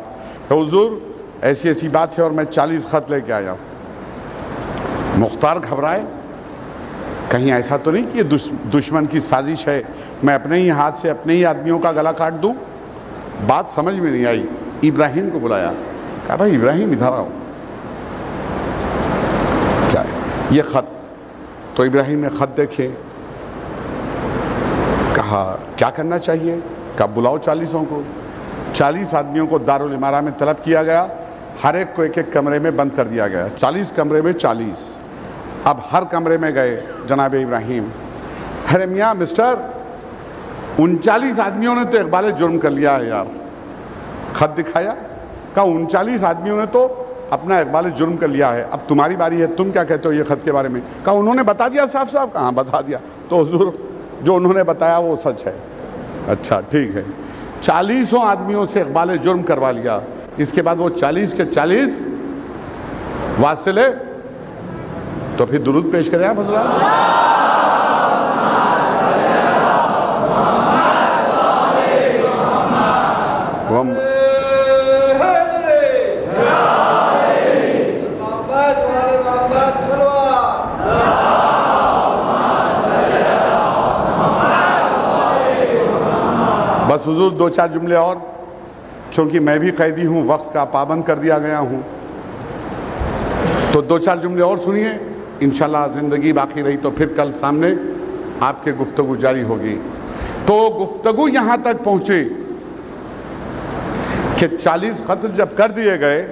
کہ حضور ایسی ایسی بات ہے اور میں 40 خط لے کے آیا. مختار گھبرائے, کہیں ایسا تو نہیں کہ یہ دشمن کی سازش ہے, میں اپنے ہی ہاتھ سے اپنے ہی آدمیوں کا گلا کاٹ دوں. بات سمجھ میں نہیں آئی. ابراہیم کو بلایا, کہا بھائی ابراہیم ادھر آؤ, کیا ہے یہ خط؟ تو ابراہیم نے خط دیکھے, کہا کیا کرنا چاہیے؟ کہا بلاؤ 40 کو. 40 آدمیوں کو دارالامارہ میں طلب کیا گیا, ہر ایک کو ایک ایک کمرے میں بند کر دیا گیا. 40 کمرے میں 40. اب ہر کمرے میں گئے جناب ابراہیم, ارے میاں مسٹر 39 آدمیوں نے تو اقبال جرم کر لیا ہے یار. خط دکھایا, کہا 39 آدمیوں نے تو اپنا اقبال جرم کر لیا ہے, اب تمہاری باری ہے, تم کیا کہتے ہو یہ خط کے بارے میں؟ کہا انہوں نے بتا دیا صاف صاف. کہاں بتا دیا؟ تو حضور جو انہوں نے بتایا وہ سچ ہے. اچھا ٹھیک ہے. 40 آدمیوں سے اقبال جرم کروا لیا. اس کے بعد وہ 40 کے 40 واصلے. تو پھر درود پیش کریں آپ حضرات. حضور دو چار جملے اور، کیونکہ میں بھی قیدی ہوں، وقت کا پابند کر دیا گیا ہوں، تو دو چار جملے اور سنیے، انشاءاللہ زندگی باقی رہی تو پھر کل سامنے آپ کے گفتگو جاری ہوگی۔ تو گفتگو یہاں تک پہنچی کہ 40 قتل جب کر دیے گئے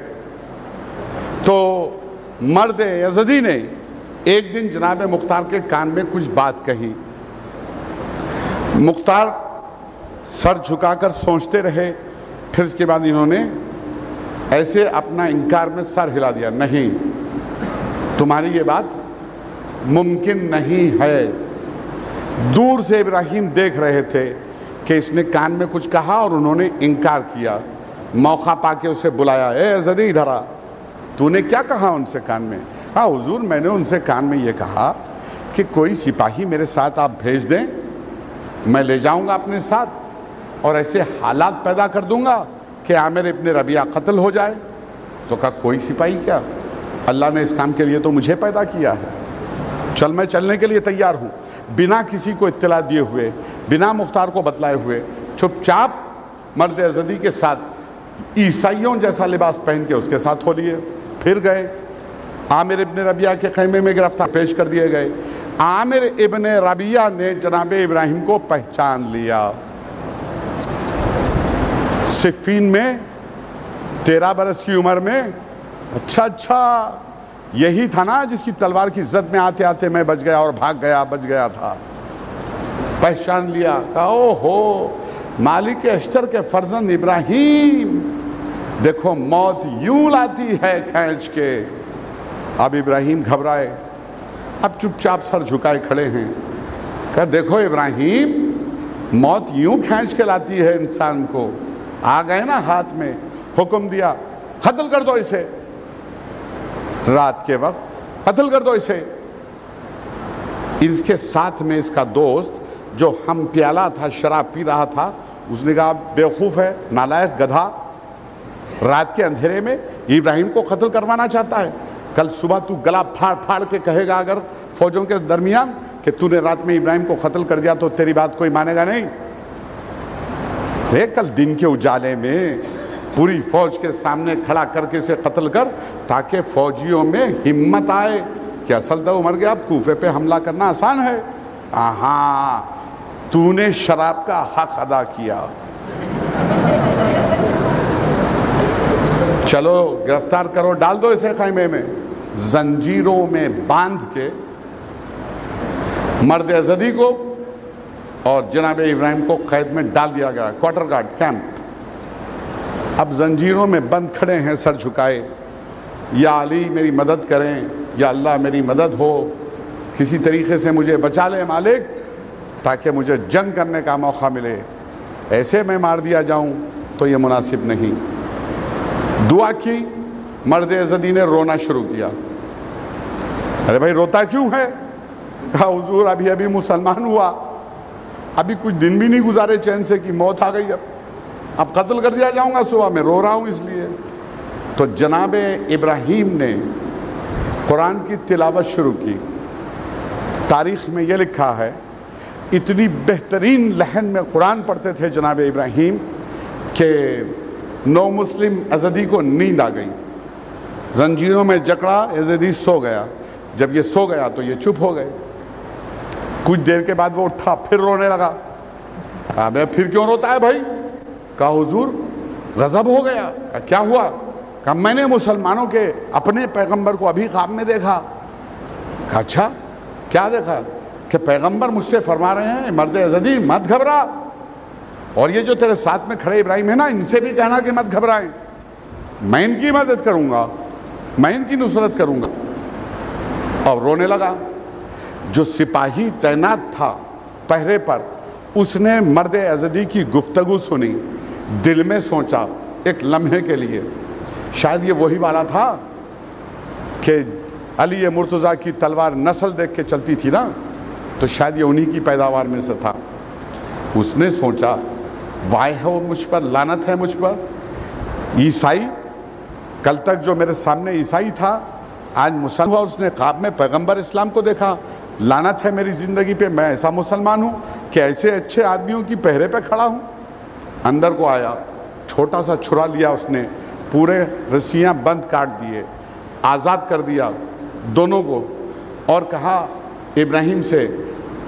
تو مرد یزدی نے ایک دن جناب مختار کے کان میں کچھ بات کہی۔ مختار سر جھکا کر سوچتے رہے، پھر اس کے بعد انہوں نے ایسے اپنا انکار میں سر ہلا دیا، نہیں، تمہاری یہ بات ممکن نہیں ہے۔ دور سے ابراہیم دیکھ رہے تھے کہ اس نے کان میں کچھ کہا اور انہوں نے انکار کیا۔ موقع پا کے اسے بلایا، اے یزدی ادھر آ، تو نے کیا کہا ان سے کان میں؟ ہاں حضور، میں نے ان سے کان میں یہ کہا کہ کوئی سپاہی میرے ساتھ آپ بھیج دیں، میں لے جاؤں گا اپنے ساتھ اور ایسے حالات پیدا کر دوں گا کہ عامر ابن ربیعہ قتل ہو جائے۔ تو کہا کوئی سپاہی کیا، اللہ نے اس کام کے لیے تو مجھے پیدا کیا ہے، چل میں چلنے کے لیے تیار ہوں۔ بنا کسی کو اطلاع دیے ہوئے، بنا مختار کو بتلائے ہوئے، چپ چاپ مرد یزدی کے ساتھ عیسائیوں جیسا لباس پہن کے اس کے ساتھ ہو لیے، پھر گئے عامر ابن ربیعہ کے خیمے میں گرفتار پیش کر دیے گئے۔ عامر ابن ربیعہ نے جناب ابراہیم کو پہچان لیا۔ صفین میں 13 برس کی عمر میں، اچھا یہی تھا نا جس کی تلوار کی زد میں آتے آتے میں بچ گیا اور بھاگ گیا، بچ گیا تھا۔ پہچان لیا، کہا او ہو، مالک اشتر کے فرزند ابراہیم، دیکھو موت یوں لاتی ہے کھینچ کے۔ اب ابراہیم گھبرائے، اب چپ چاپ سر جھکائے کھڑے ہیں، کہا دیکھو ابراہیم، موت یوں کھینچ کے لاتی ہے انسان کو، آ گئے نا ہاتھ میں۔ حکم دیا قتل کر دو اسے، رات کے وقت قتل کر دو اسے۔ اس کے ساتھ میں اس کا دوست جو ہم پیالہ تھا، شراب پی رہا تھا، اس نے کہا بیوقوف ہے، نالائق گدھا، رات کے اندھیرے میں ابراہیم کو قتل کروانا چاہتا ہے، کل صبح تو گلا پھاڑ پھاڑ کے کہے گا اگر فوجوں کے درمیان کہ تو نے رات میں ابراہیم کو قتل کر دیا تو تیری بات کوئی مانے گا نہیں۔ کل دن کے اجالے میں پوری فوج کے سامنے کھڑا کر کے اسے قتل کر، تاکہ فوجیوں میں ہمت آئے کہ اصل تو مر گیا، اب کوفے پہ حملہ کرنا آسان ہے۔ ہاں، تو نے شراب کا حق ادا کیا، چلو گرفتار کرو، ڈال دو اسے خیمے میں۔ زنجیروں میں باندھ کے مرد یزدی کو اور جناب ابراہیم کو قید میں ڈال دیا گیا، کوارٹر گارڈ کیمپ۔ اب زنجیروں میں بند کھڑے ہیں سر جھکائے، یا علی میری مدد کریں، یا اللہ میری مدد ہو، کسی طریقے سے مجھے بچا لے مالک، تاکہ مجھے جنگ کرنے کا موقع ملے، ایسے میں مار دیا جاؤں تو یہ مناسب نہیں۔ دعا کی، مرد یزدی نے رونا شروع کیا۔ ارے بھائی روتا کیوں ہے؟ کہا حضور ابھی مسلمان ہوا، ابھی کچھ دن بھی نہیں گزارے چین سے کہ موت آ گئی، اب قتل کر دیا جاؤں گا صبح میں، رو رہا ہوں اس لیے۔ تو جناب ابراہیم نے قرآن کی تلاوت شروع کی۔ تاریخ میں یہ لکھا ہے، اتنی بہترین لحن میں قرآن پڑھتے تھے جناب ابراہیم کہ نو مسلم یزدی کو نیند آ گئی، زنجیروں میں جکڑا، یزدی سو گیا۔ جب یہ سو گیا تو یہ چپ ہو گئے۔ کچھ دیر کے بعد وہ اٹھا، پھر رونے لگا۔ ابے پھر کیوں روتا ہے بھائی؟ کہا حضور غضب ہو گیا۔ کہا کیا ہوا؟ کہا میں نے مسلمانوں کے اپنے پیغمبر کو ابھی خواب میں دیکھا۔ کہا اچھا کیا دیکھا؟ کہ پیغمبر مجھ سے فرما رہے ہیں مرد یزدی مت گھبرا، اور یہ جو تیرے ساتھ میں کھڑے ابراہیم ہے نا، ان سے بھی کہنا کہ مت گھبرائیں، میں ان کی مدد کروں گا، میں ان کی نصرت کروں گا۔ اور رونے لگا۔ جو سپاہی تعینات تھا پہرے پر، اس نے مرد یزدی کی گفتگو سنی، دل میں سوچا ایک لمحے کے لیے، شاید یہ وہی والا تھا کہ علی مرتضیٰ کی تلوار نسل دیکھ کے چلتی تھی نا، تو شاید یہ انہی کی پیداوار میں سے تھا۔ اس نے سوچا وائے ہے مجھ پر، لعنت ہے مجھ پر، عیسائی کل تک جو میرے سامنے عیسائی تھا آج مسلمان ہوا، اس نے خواب میں پیغمبر اسلام کو دیکھا، لعنت ہے میری زندگی پہ، میں ایسا مسلمان ہوں کہ ایسے اچھے آدمیوں کی پہرے پہ کھڑا ہوں۔ اندر کو آیا, چھوٹا سا چھرا لیا اس نے, پورے رسیاں بند کاٹ دیے, آزاد کر دیا دونوں کو, اور کہا ابراہیم سے,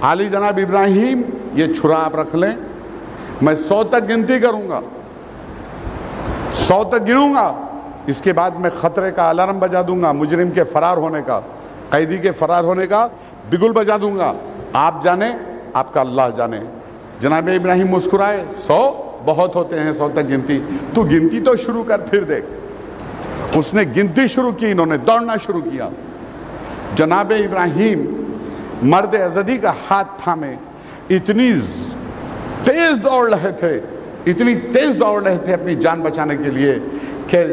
علی جناب ابراہیم یہ چھرا آپ رکھ لیں, میں 100 تک گنتی کروں گا, 100 تک گنوں گا, اس کے بعد میں خطرے کا الارم بجا دوں گا, مجرم کے فرار ہونے کا, قیدی کے فرار ہونے کا بگل بجا دوں گا, آپ جانے آپ کا اللہ جانے. جناب ابراہیم مسکرائے, 100 بہت ہوتے ہیں, 100 تک گنتی, تو گنتی تو شروع کر پھر دیکھ. اس نے گنتی شروع کی, انہوں نے دوڑنا شروع کیا. جناب ابراہیم مرد ازدی کا ہاتھ تھامے اتنی تیز دوڑ رہے تھے, اتنی تیز دوڑ رہے تھے اپنی جان بچانے کے لیے, کہ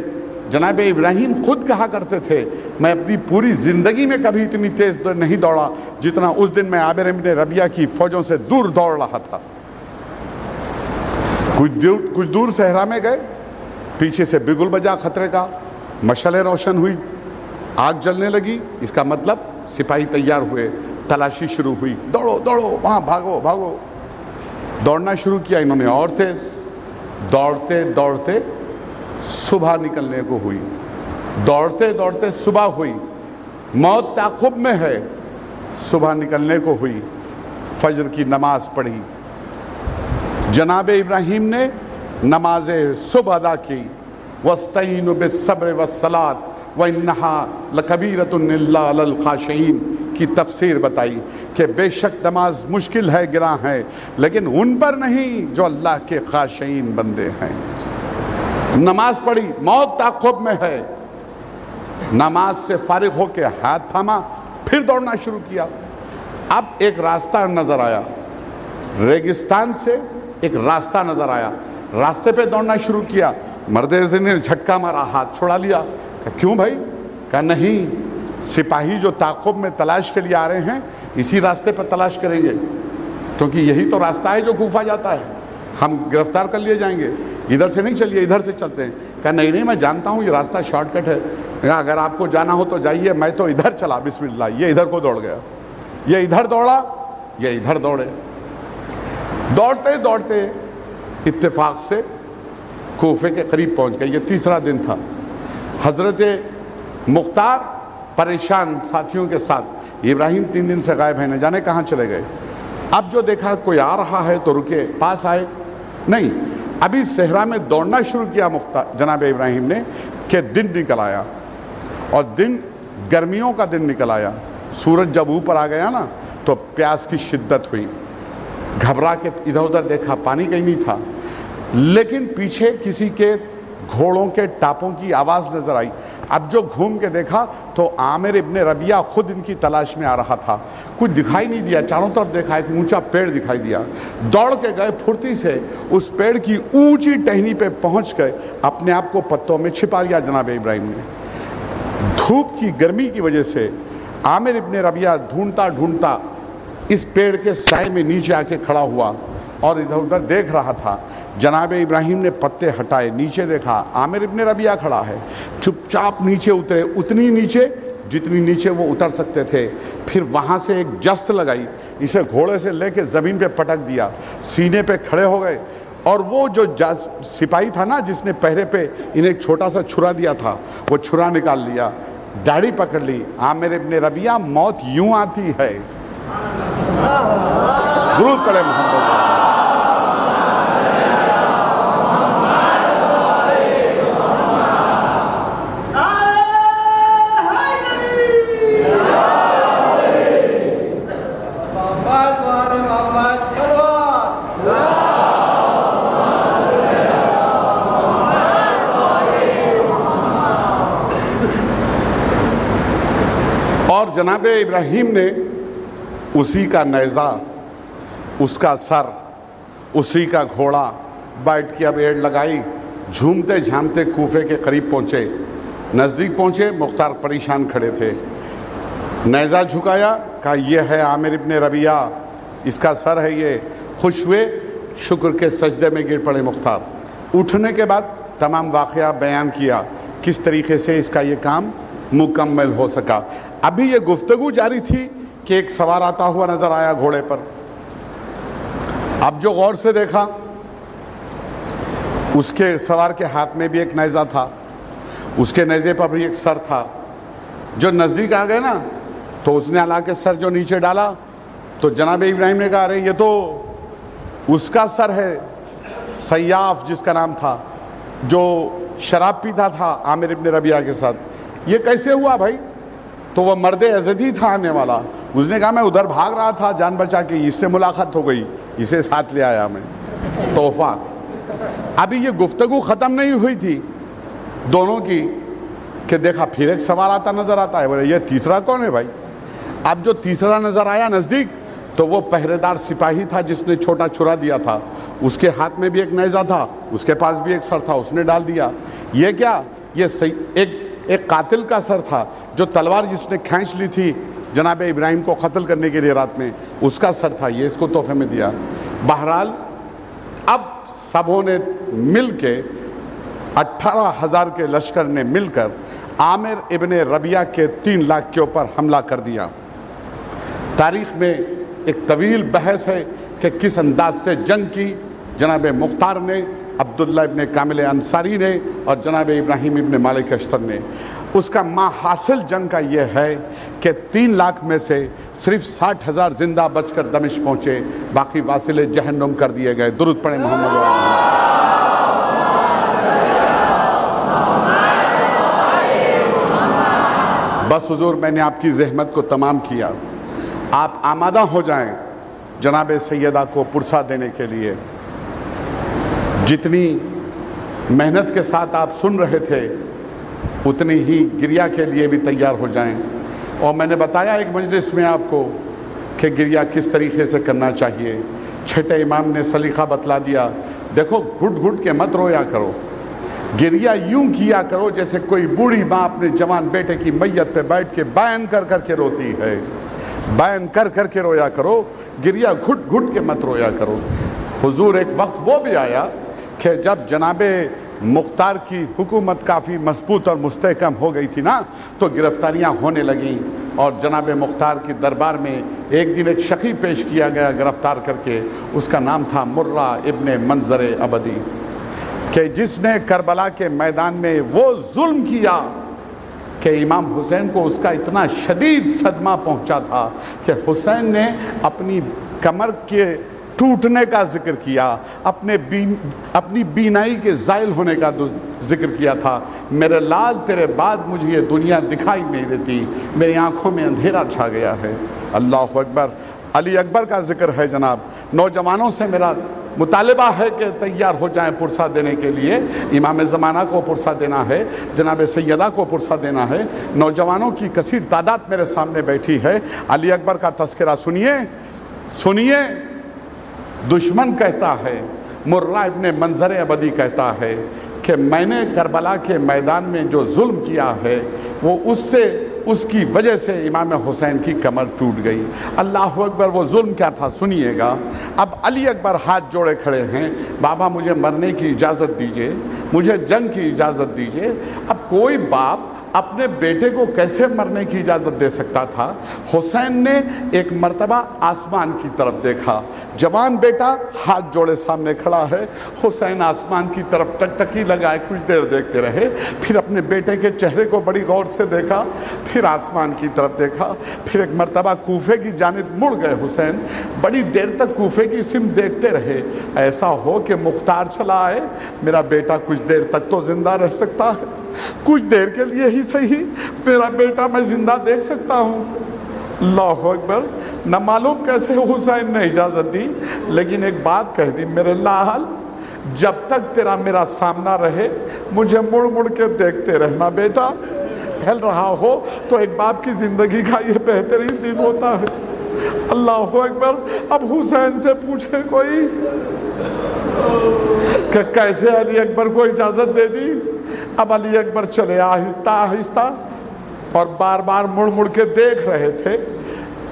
جناب ابراہیم خود کہا کرتے تھے, میں اپنی پوری زندگی میں کبھی اتنی تیز نہیں دوڑا جتنا اس دن میں عامر ابن ربیعہ کی فوجوں سے دور دوڑ رہا تھا. کچھ دور صحرا میں گئے, پیچھے سے بگل بجا خطرے کا, مشعلیں روشن ہوئی, آگ جلنے لگی, اس کا مطلب سپاہی تیار ہوئے, تلاشی شروع ہوئی, دوڑو دوڑو وہاں بھاگو بھاگو. دوڑنا شروع کیا انہوں نے اور تیز, دوڑتے دوڑتے صبح نکلنے کو ہوئی, دوڑتے دوڑتے صبح ہوئی, موت تعاقب میں ہے, صبح نکلنے کو ہوئی, فجر کی نماز پڑھی. جناب ابراہیم نے نماز صبح ادا کی, وَاسْتَعِينُوا بِالصَّبْرِ وَالصَّلَاةِ وَإِنَّهَا لَكَبِيرَةٌ إِلَّا عَلَى الْخَاشِعِينَ کی تفسیر بتائی کہ بے شک نماز مشکل ہے, گراں ہے, لیکن ان پر نہیں جو اللہ کے خاشعین بندے ہیں. نماز پڑھی, موت تعاقب میں ہے, نماز سے فارغ ہو کے ہاتھ تھاما, پھر دوڑنا شروع کیا. اب ایک راستہ نظر آیا, ریگستان سے ایک راستہ نظر آیا, راستے پہ دوڑنا شروع کیا. مرد ازدی نے جھٹکا مارا, ہاتھ چھوڑا لیا. کہا کیوں بھائی؟ کہا نہیں, سپاہی جو تعاقب میں تلاش کے لیے آ رہے ہیں اسی راستے پر تلاش کریں گے, کیونکہ یہی تو راستہ ہے جو کوفہ جاتا ہے, ہم گرفتار کر لیے جائیں گے, ادھر سے نہیں چلیے, ادھر سے چلتے ہیں. کہا نہیں نہیں, میں جانتا ہوں یہ راستہ شارٹ کٹ ہے. کہا اگر آپ کو جانا ہو تو جائیے, میں تو ادھر چلا, بسم اللہ. یہ ادھر کو دوڑ گیا, یہ ادھر دوڑا, یہ ادھر دوڑے. دوڑتے دوڑتے اتفاق سے کوفے کے قریب پہنچ گئے. یہ تیسرا دن تھا. حضرت مختار پریشان ساتھیوں کے ساتھ, ابراہیم 3 دن سے غائب ہیں, نہ جانے کہاں چلے گئے. اب جو دیکھا کوئی آ رہا ہے تو رکے, پاس آئے نہیں, ابھی صحرا میں دوڑنا شروع کیا جناب ابراہیم نے کہ دن نکل آیا, اور دن گرمیوں کا دن نکل آیا. سورج جب اوپر آ گیا نا تو پیاس کی شدت ہوئی. گھبرا کے ادھر ادھر دیکھا, پانی کہیں نہیں تھا, لیکن پیچھے کسی کے گھوڑوں کے ٹاپوں کی آواز نظر آئی. اب جو گھوم کے دیکھا تو عامر ابن ربیعہ خود ان کی تلاش میں آ رہا تھا. کچھ دکھائی نہیں دیا, چاروں طرف دیکھا, ایک اونچا پیڑ دکھائی دیا. دوڑ کے گئے, پھرتی سے اس پیڑ کی اونچی ٹہنی پہ پہنچ گئے, اپنے آپ کو پتوں میں چھپا لیا جناب ابراہیم نے. دھوپ کی گرمی کی وجہ سے عامر ابن ربیعہ ڈھونڈتا ڈھونڈتا اس پیڑ کے سائے میں نیچے آ کے کھڑا ہوا اور ادھر ادھر دیکھ رہا تھا. جناب ابراہیم نے پتے ہٹائے, نیچے دیکھا, عامر ابن ربیعہ کھڑا ہے. چپ چاپ نیچے اترے, اتنی نیچے جتنی نیچے وہ اتر سکتے تھے. پھر وہاں سے ایک جست لگائی, اسے گھوڑے سے لے کے زمین پہ پٹک دیا, سینے پہ کھڑے ہو گئے. اور وہ جو سپاہی تھا نا جس نے پہرے پہ انہیں ایک چھوٹا سا چھرا دیا تھا, وہ چھرا نکال لیا, داڑھی پکڑ لی. عامر ابن ربیعہ, موت یوں آتی ہے. درود پڑھے محمد. اور جناب ابراہیم نے اسی کا نیزہ, اس کا سر, اسی کا گھوڑا بیٹھ کے اب ایڑ لگائی, جھومتے جھامتے کوفے کے قریب پہنچے. نزدیک پہنچے, مختار پریشان کھڑے تھے. نیزہ جھکایا, کہا یہ ہے عامر ابن ربیعہ, اس کا سر ہے یہ. خوش ہوئے, شکر کے سجدے میں گر پڑے مختار. اٹھنے کے بعد تمام واقعہ بیان کیا, کس طریقے سے اس کا یہ کام مکمل ہو سکا. ابھی یہ گفتگو جاری تھی کہ ایک سوار آتا ہوا نظر آیا گھوڑے پر. اب جو غور سے دیکھا اس کے سوار کے ہاتھ میں بھی ایک نیزہ تھا، اس کے نیزے پر بھی ایک سر تھا. جو نزدیک آ گئے نا تو اس نے اللہ کے سر جو نیچے ڈالا تو جناب ابراہیم نے کہا ارے یہ تو اس کا سر ہے، سیاف جس کا نام تھا، جو شراب پیتا تھا عامر ابن ربیعہ کے ساتھ. یہ کیسے ہوا بھائی؟ تو وہ مرد ازدی تھا آنے والا. اس نے کہا میں ادھر بھاگ رہا تھا جان بچا کے، اس سے ملاقات ہو گئی، اسے ساتھ لے آیا میں تحفہ. ابھی یہ گفتگو ختم نہیں ہوئی تھی دونوں کی کہ دیکھا پھر ایک سوال آتا نظر آتا ہے. بولے یہ تیسرا کون ہے بھائی؟ اب جو تیسرا نظر آیا نزدیک تو وہ پہرے دار سپاہی تھا جس نے چھوٹا چھرا دیا تھا. اس کے ہاتھ میں بھی ایک نیزہ تھا، اس کے پاس بھی ایک سر تھا، اس نے ڈال دیا. یہ کیا؟ یہ ایک قاتل کا سر تھا، جو تلوار جس نے کھینچ لی تھی جناب ابراہیم کو قتل کرنے کے لیے رات میں، اس کا سر تھا. یہ اس کو تحفے میں دیا. بہرحال اب سبوں نے مل کے 18,000 کے لشکر نے مل کر عامر ابن ربیعہ کے 3 لاکھ کے اوپر حملہ کر دیا. تاریخ میں ایک طویل بحث ہے کہ کس انداز سے جنگ کی جناب مختار نے، عبداللہ ابن کامل انصاری نے اور جناب ابراہیم ابن مالک اشتر نے. اس کا حاصل جنگ کا یہ ہے کہ 3 لاکھ میں سے صرف 60,000 زندہ بچ کر دمشق پہنچے، باقی واصل جہنم کر دیے گئے. درود پڑھیں محمد. بس حضور میں نے آپ کی زحمت کو تمام کیا. آپ آمادہ ہو جائیں جناب سیدہ کو پرسہ دینے کے لیے. جتنی محنت کے ساتھ آپ سن رہے تھے اتنی ہی گریہ کے لیے بھی تیار ہو جائیں. اور میں نے بتایا ایک مجلس میں آپ کو کہ گریہ کس طریقے سے کرنا چاہیے. چھٹے امام نے سلیقہ بتلا دیا. دیکھو گھٹ گھٹ کے مت رویا کرو، گریہ یوں کیا کرو جیسے کوئی بوڑھی ماں اپنے جوان بیٹے کی میت پہ بیٹھ کے بیان کر کر کے روتی ہے. بیان کر کر کے رویا کرو، گریہ گھٹ گھٹ کے مت رویا کرو. حضور ایک وقت وہ بھی آیا کہ جب جناب مختار کی حکومت کافی مضبوط اور مستحکم ہو گئی تھی نا تو گرفتاریاں ہونے لگیں، اور جناب مختار کی دربار میں ایک دن ایک شقی پیش کیا گیا گرفتار کر کے. اس کا نام تھا مرہ ابن منظر ابدی، کہ جس نے کربلا کے میدان میں وہ ظلم کیا کہ امام حسین کو اس کا اتنا شدید صدمہ پہنچا تھا کہ حسین نے اپنی کمر کے ٹوٹنے کا ذکر کیا، اپنی بینائی کے زائل ہونے کا ذکر کیا تھا. میرے لال تیرے بعد مجھے یہ دنیا دکھائی نہیں دیتی، میری آنکھوں میں اندھیرا چھا گیا ہے. اللہ اکبر. علی اکبر کا ذکر ہے جناب. نوجوانوں سے میرا مطالبہ ہے کہ تیار ہو جائیں پرسہ دینے کے لیے. امام زمانہ کو پرسہ دینا ہے، جناب سیدہ کو پرسہ دینا ہے. نوجوانوں کی کثیر تعداد میرے سامنے بیٹھی ہے. علی اکبر کا تذکرہ سنیے سنیے. دشمن کہتا ہے، مرہ ابن منظر ابدی کہتا ہے کہ میں نے کربلا کے میدان میں جو ظلم کیا ہے وہ اس کی وجہ سے امام حسین کی کمر ٹوٹ گئی. اللہ اکبر. وہ ظلم کیا تھا سنیے گا. اب علی اکبر ہاتھ جوڑے کھڑے ہیں، بابا مجھے مرنے کی اجازت دیجئے، مجھے جنگ کی اجازت دیجئے. اب کوئی باپ اپنے بیٹے کو کیسے مرنے کی اجازت دے سکتا تھا؟ حسین نے ایک مرتبہ آسمان کی طرف دیکھا، جوان بیٹا ہاتھ جوڑے سامنے کھڑا ہے. حسین آسمان کی طرف ٹکٹکی لگائے کچھ دیر دیکھتے رہے، پھر اپنے بیٹے کے چہرے کو بڑی غور سے دیکھا، پھر آسمان کی طرف دیکھا، پھر ایک مرتبہ کوفے کی جانب مڑ گئے. حسین بڑی دیر تک کوفے کی سمت دیکھتے رہے. ایسا ہو کہ مختار چلا آئے، میرا بیٹا کچھ دیر تک تو زندہ رہ سکتا ہے، کچھ دیر کے لیے ہی صحیح میرا بیٹا میں زندہ دیکھ سکتا ہوں. اللہ اکبر. نہ معلوم کیسے حسین نے اجازت دی، لیکن ایک بات کہہ دی، میرے لال جب تک تیرا میرا سامنا رہے مجھے مڑ مڑ کے دیکھتے رہنا. بیٹا پھیل رہا ہو تو ایک باپ کی زندگی کا یہ بہترین دن ہوتا ہے. اللہ اکبر. اب حسین سے پوچھے کوئی کہ کیسے علی اکبر کو اجازت دے دی. اب علی اکبر چلے آہستہ آہستہ، اور بار بار مڑ مڑ کے دیکھ رہے تھے،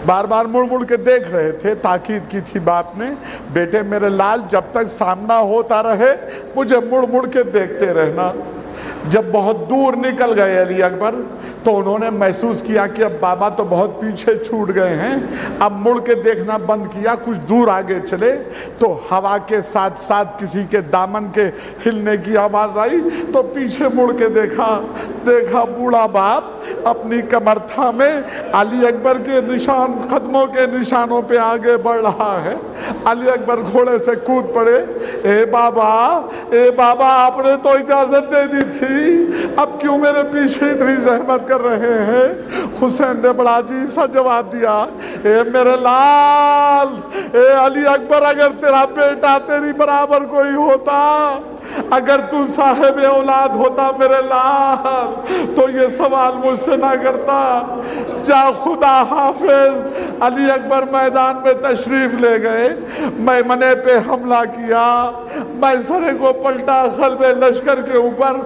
بار بار مڑ مڑ کے دیکھ رہے تھے. تاکید کی تھی باپ نے، بیٹے میرے لال جب تک سامنا ہوتا رہے مجھے مڑ مڑ کے دیکھتے رہنا. جب بہت دور نکل گئے علی اکبر تو تو انہوں نے محسوس کیا کہ اب بابا تو بہت پیچھے چھوٹ گئے ہیں. اب مڑ کے دیکھنا بند کیا, کچھ دور آگے چلے تو ہوا کے ساتھ ساتھ کسی کے دامن کے ہلنے کی آواز آئی, تو پیچھے مڑ کے دیکھا بوڑھا باپ اپنی کمر تھامے علی اکبر کے نشان, قدموں کے نشانوں پہ آگے بڑھ رہا ہے. علی اکبر گھوڑے سے کود پڑے, اے بابا آپ نے تو اجازت دے دی تھی, اب کیوں میرے پیچھے اتنی زحمت کر رہے ہیں؟ حسین نے بڑا عجیب سا جواب دیا, اے میرے لال, اے علی اکبر, اگر تیرا بیٹا تیری برابر کوئی ہوتا, اگر تو صاحب اولاد ہوتا میرے لال, تو یہ سوال مجھ سے نہ کرتا. جا خدا حافظ. علی اکبر میدان میں تشریف لے گئے, میمنے پہ حملہ کیا, میسرے کو پلٹا قلب لشکر کے اوپر.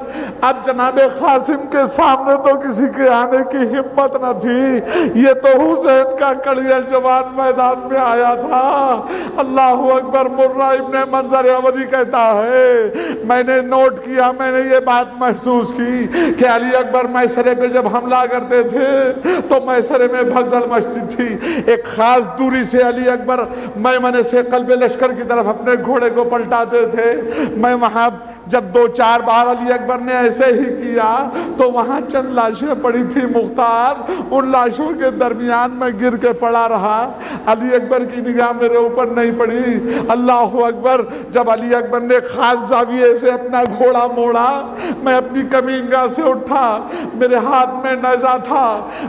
اب جناب قاسم کے سامنے تو کسی کے آنے کی ہمت نہ تھی, یہ تو حسین کا کڑیل جوان میدان میں آیا تھا. اللہ اکبر. مرہ ابن منظر عوضی کہتا ہے, میں نے نوٹ کیا, میں نے یہ بات محسوس کی کہ علی اکبر میسرے پہ جب حملہ کرتے تھے تو میسرے میں بھگدڑ مچتی تھی. ایک خاص دوری سے علی اکبر میمنے سے قلب لشکر کی طرف اپنے گھوڑے کو پلٹاتے تھے. میں وہاں جب 2-4 بار علی اکبر نے ایسے ہی کیا تو وہاں چند لاشیں پڑی تھی مختار, ان لاشوں کے درمیان میں گر کے پڑا رہا. علی اکبر کی نگاہ میرے اوپر نہیں پڑی. اللہ اکبر. جب علی اکبر نے خاص زاویے سے اپنا گھوڑا موڑا, میں اپنی کمینگاہ سے اٹھا, میرے ہاتھ میں نیزہ تھا,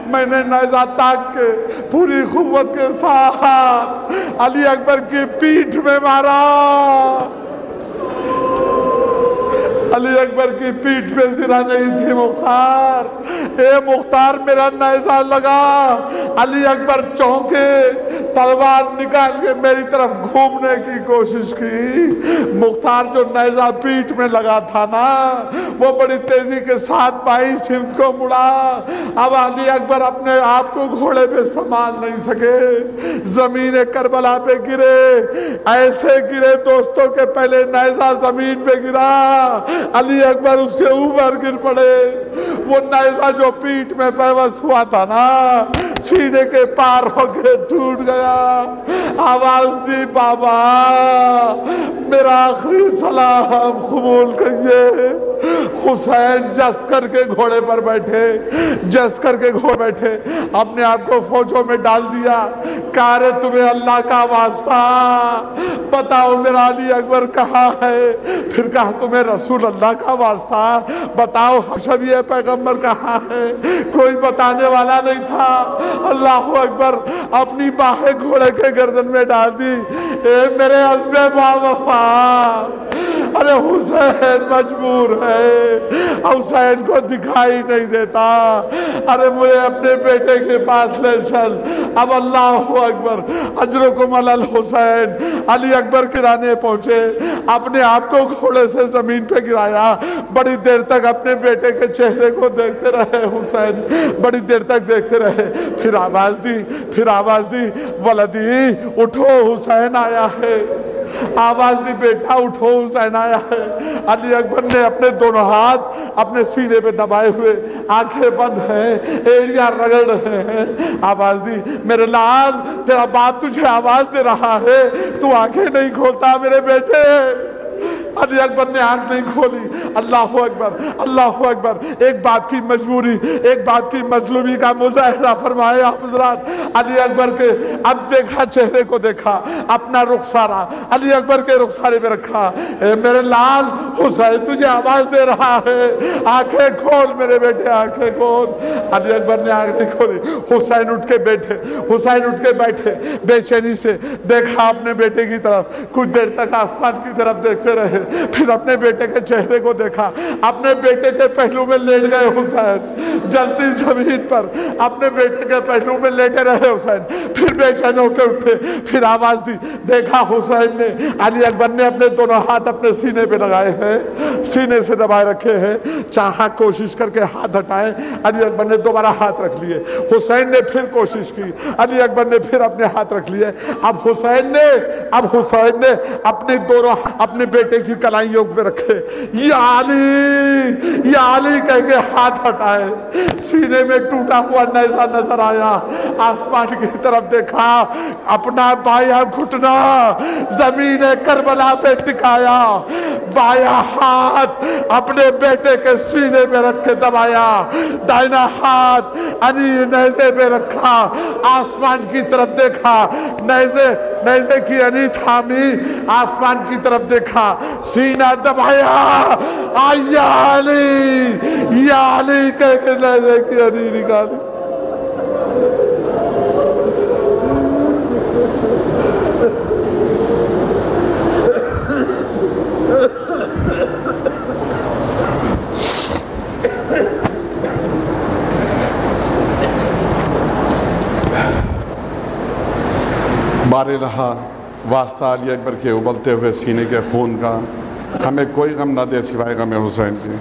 میں نے نیزہ تاک کے پوری قوت کے ساتھ علی اکبر کی پیٹھ میں مارا. علی اکبر کی پیٹھ پہ زرہ نہیں تھی مختار. اے مختار میرا نیزہ لگا. علی اکبر چونکے, تلوار نکال کے میری طرف گھومنے کی کوشش کی. مختار جو نیزہ پیٹھ میں لگا تھا نا, وہ بڑی تیزی کے ساتھ بائیں سمت کو مڑا. اب علی اکبر اپنے آپ کو گھوڑے پہ سنبھال نہیں سکے, زمین کربلا پہ گرے. ایسے گرے دوستوں کے پہلے نیزہ زمین پہ گرا, علی اکبر اس کے اوپر گر پڑے. وہ نیزہ جو پیٹھ میں پیوست ہوا تھا نا, سینے کے پار ہو کے ٹوٹ گیا. آواز دی, بابا میرا آخری سلام قبول کریے. حسین جست کر کے گھوڑے پر بیٹھے, اپنے آپ کو فوجوں میں ڈال دیا. کہا رے تمہیں اللہ کا واسطہ بتاؤ میرا علی اکبر کہاں ہے؟ پھر کہا تمہیں رسول اللہ کا واسطہ بتاؤ شبیہ پیغمبر کہاں ہے؟ کوئی بتانے والا نہیں تھا. اللہ اکبر. اپنی باہیں گھوڑے کے گردن میں ڈال دی. اے میرے عزم باوفا, ارے حسین مجبور ہے, حسین کو دکھائی نہیں دیتا, ارے مجھے اپنے بیٹے کے پاس لے چل. اب اللہ اکبر. اجرکم علی الحسین. علی اکبر گرانے پہنچے, اپنے آپ کو گھوڑے سے زمین پہ گرایا. بڑی دیر تک اپنے بیٹے کے چہرے کو دیکھتے رہے حسین, بڑی دیر تک دیکھتے رہے. پھر آواز دی, ولدی اٹھو حسین آیا ہے. آواز دی, بیٹا اٹھو حسین آیا ہے. علی اکبر نے اپنے دونوں ہاتھ اپنے سینے پہ دبائے ہوئے, آنکھیں بند ہیں, ایڑیاں رگڑ رہے ہیں. آواز دی, میرے لال تیرا باپ تجھے آواز دے رہا ہے, تو آنکھیں نہیں کھولتا میرے بیٹے. علی اکبر نے آنکھ نہیں کھولی. اللہ اکبر. ایک باپ کی مجبوری, ایک باپ کی مظلومی کا مظاہرہ فرمائے آپ حضرات. علی اکبر کے اب دیکھا, چہرے کو دیکھا, اپنا رخسارہ علی اکبر کے رخسارے پہ رکھا. اے میرے لال حسین تجھے آواز دے رہا ہے, آنکھیں کھول میرے بیٹے, آنکھیں کھول. علی اکبر نے آنکھ نہیں کھولی. حسین اٹھ کے بیٹھے بے چینی سے. دیکھا اپنے بیٹے کی طرف, کچھ دیر تک آسمان کی طرف دیکھتے رہے. پھر اپنے بیٹے کے چہرے کو دیکھا, اپنے بیٹے کے پہلو میں لیٹ گئے حسین. جلدی زمین پر اپنے بیٹے کے پہلو میں لیٹے رہے حسین. پھر بے چین ہو کے اٹھے. پھر آواز دی, دیکھا حسین نے, علی اکبر نے اپنے دونوں ہاتھ اپنے سینے پہ لگائے ہیں, سینے سے دبائے رکھے ہیں. چاہا کوشش کر کے ہاتھ ہٹائے, علی اکبر نے دوبارہ ہاتھ رکھ لیے. حسین نے پھر کوشش کی, علی اکبر نے پھر اپنے ہاتھ رکھ لیے. اب حسین نے اپنے دونوں اپنے بیٹے کی کلائیوں پہ رکھے. یا یا علی کہہ کے ہاتھ ہٹائے، سینے میں ٹوٹا ہوا نیزہ نظر آیا، آسمان کی طرف دیکھا، اپنا بایاں گھٹنا زمین کربلا پہ ٹکایا، بایاں ہاتھ اپنے بیٹے کے سینے پہ رکھ کے دبایا، دائنا ہاتھ علی نیزے پہ رکھا، آسمان کی طرف دیکھا، نیزے کی علی تھامی، آسمان کی طرف دیکھا، سینہ دبایا، یا علی یا علی کہہ کے نیزے کی علی نکالی۔ بارے رہا واسطہ علی اکبر کے ابلتے ہوئے سینے کے خون کا، ہمیں کوئی غم نہ دے سوائے غم حسین کی۔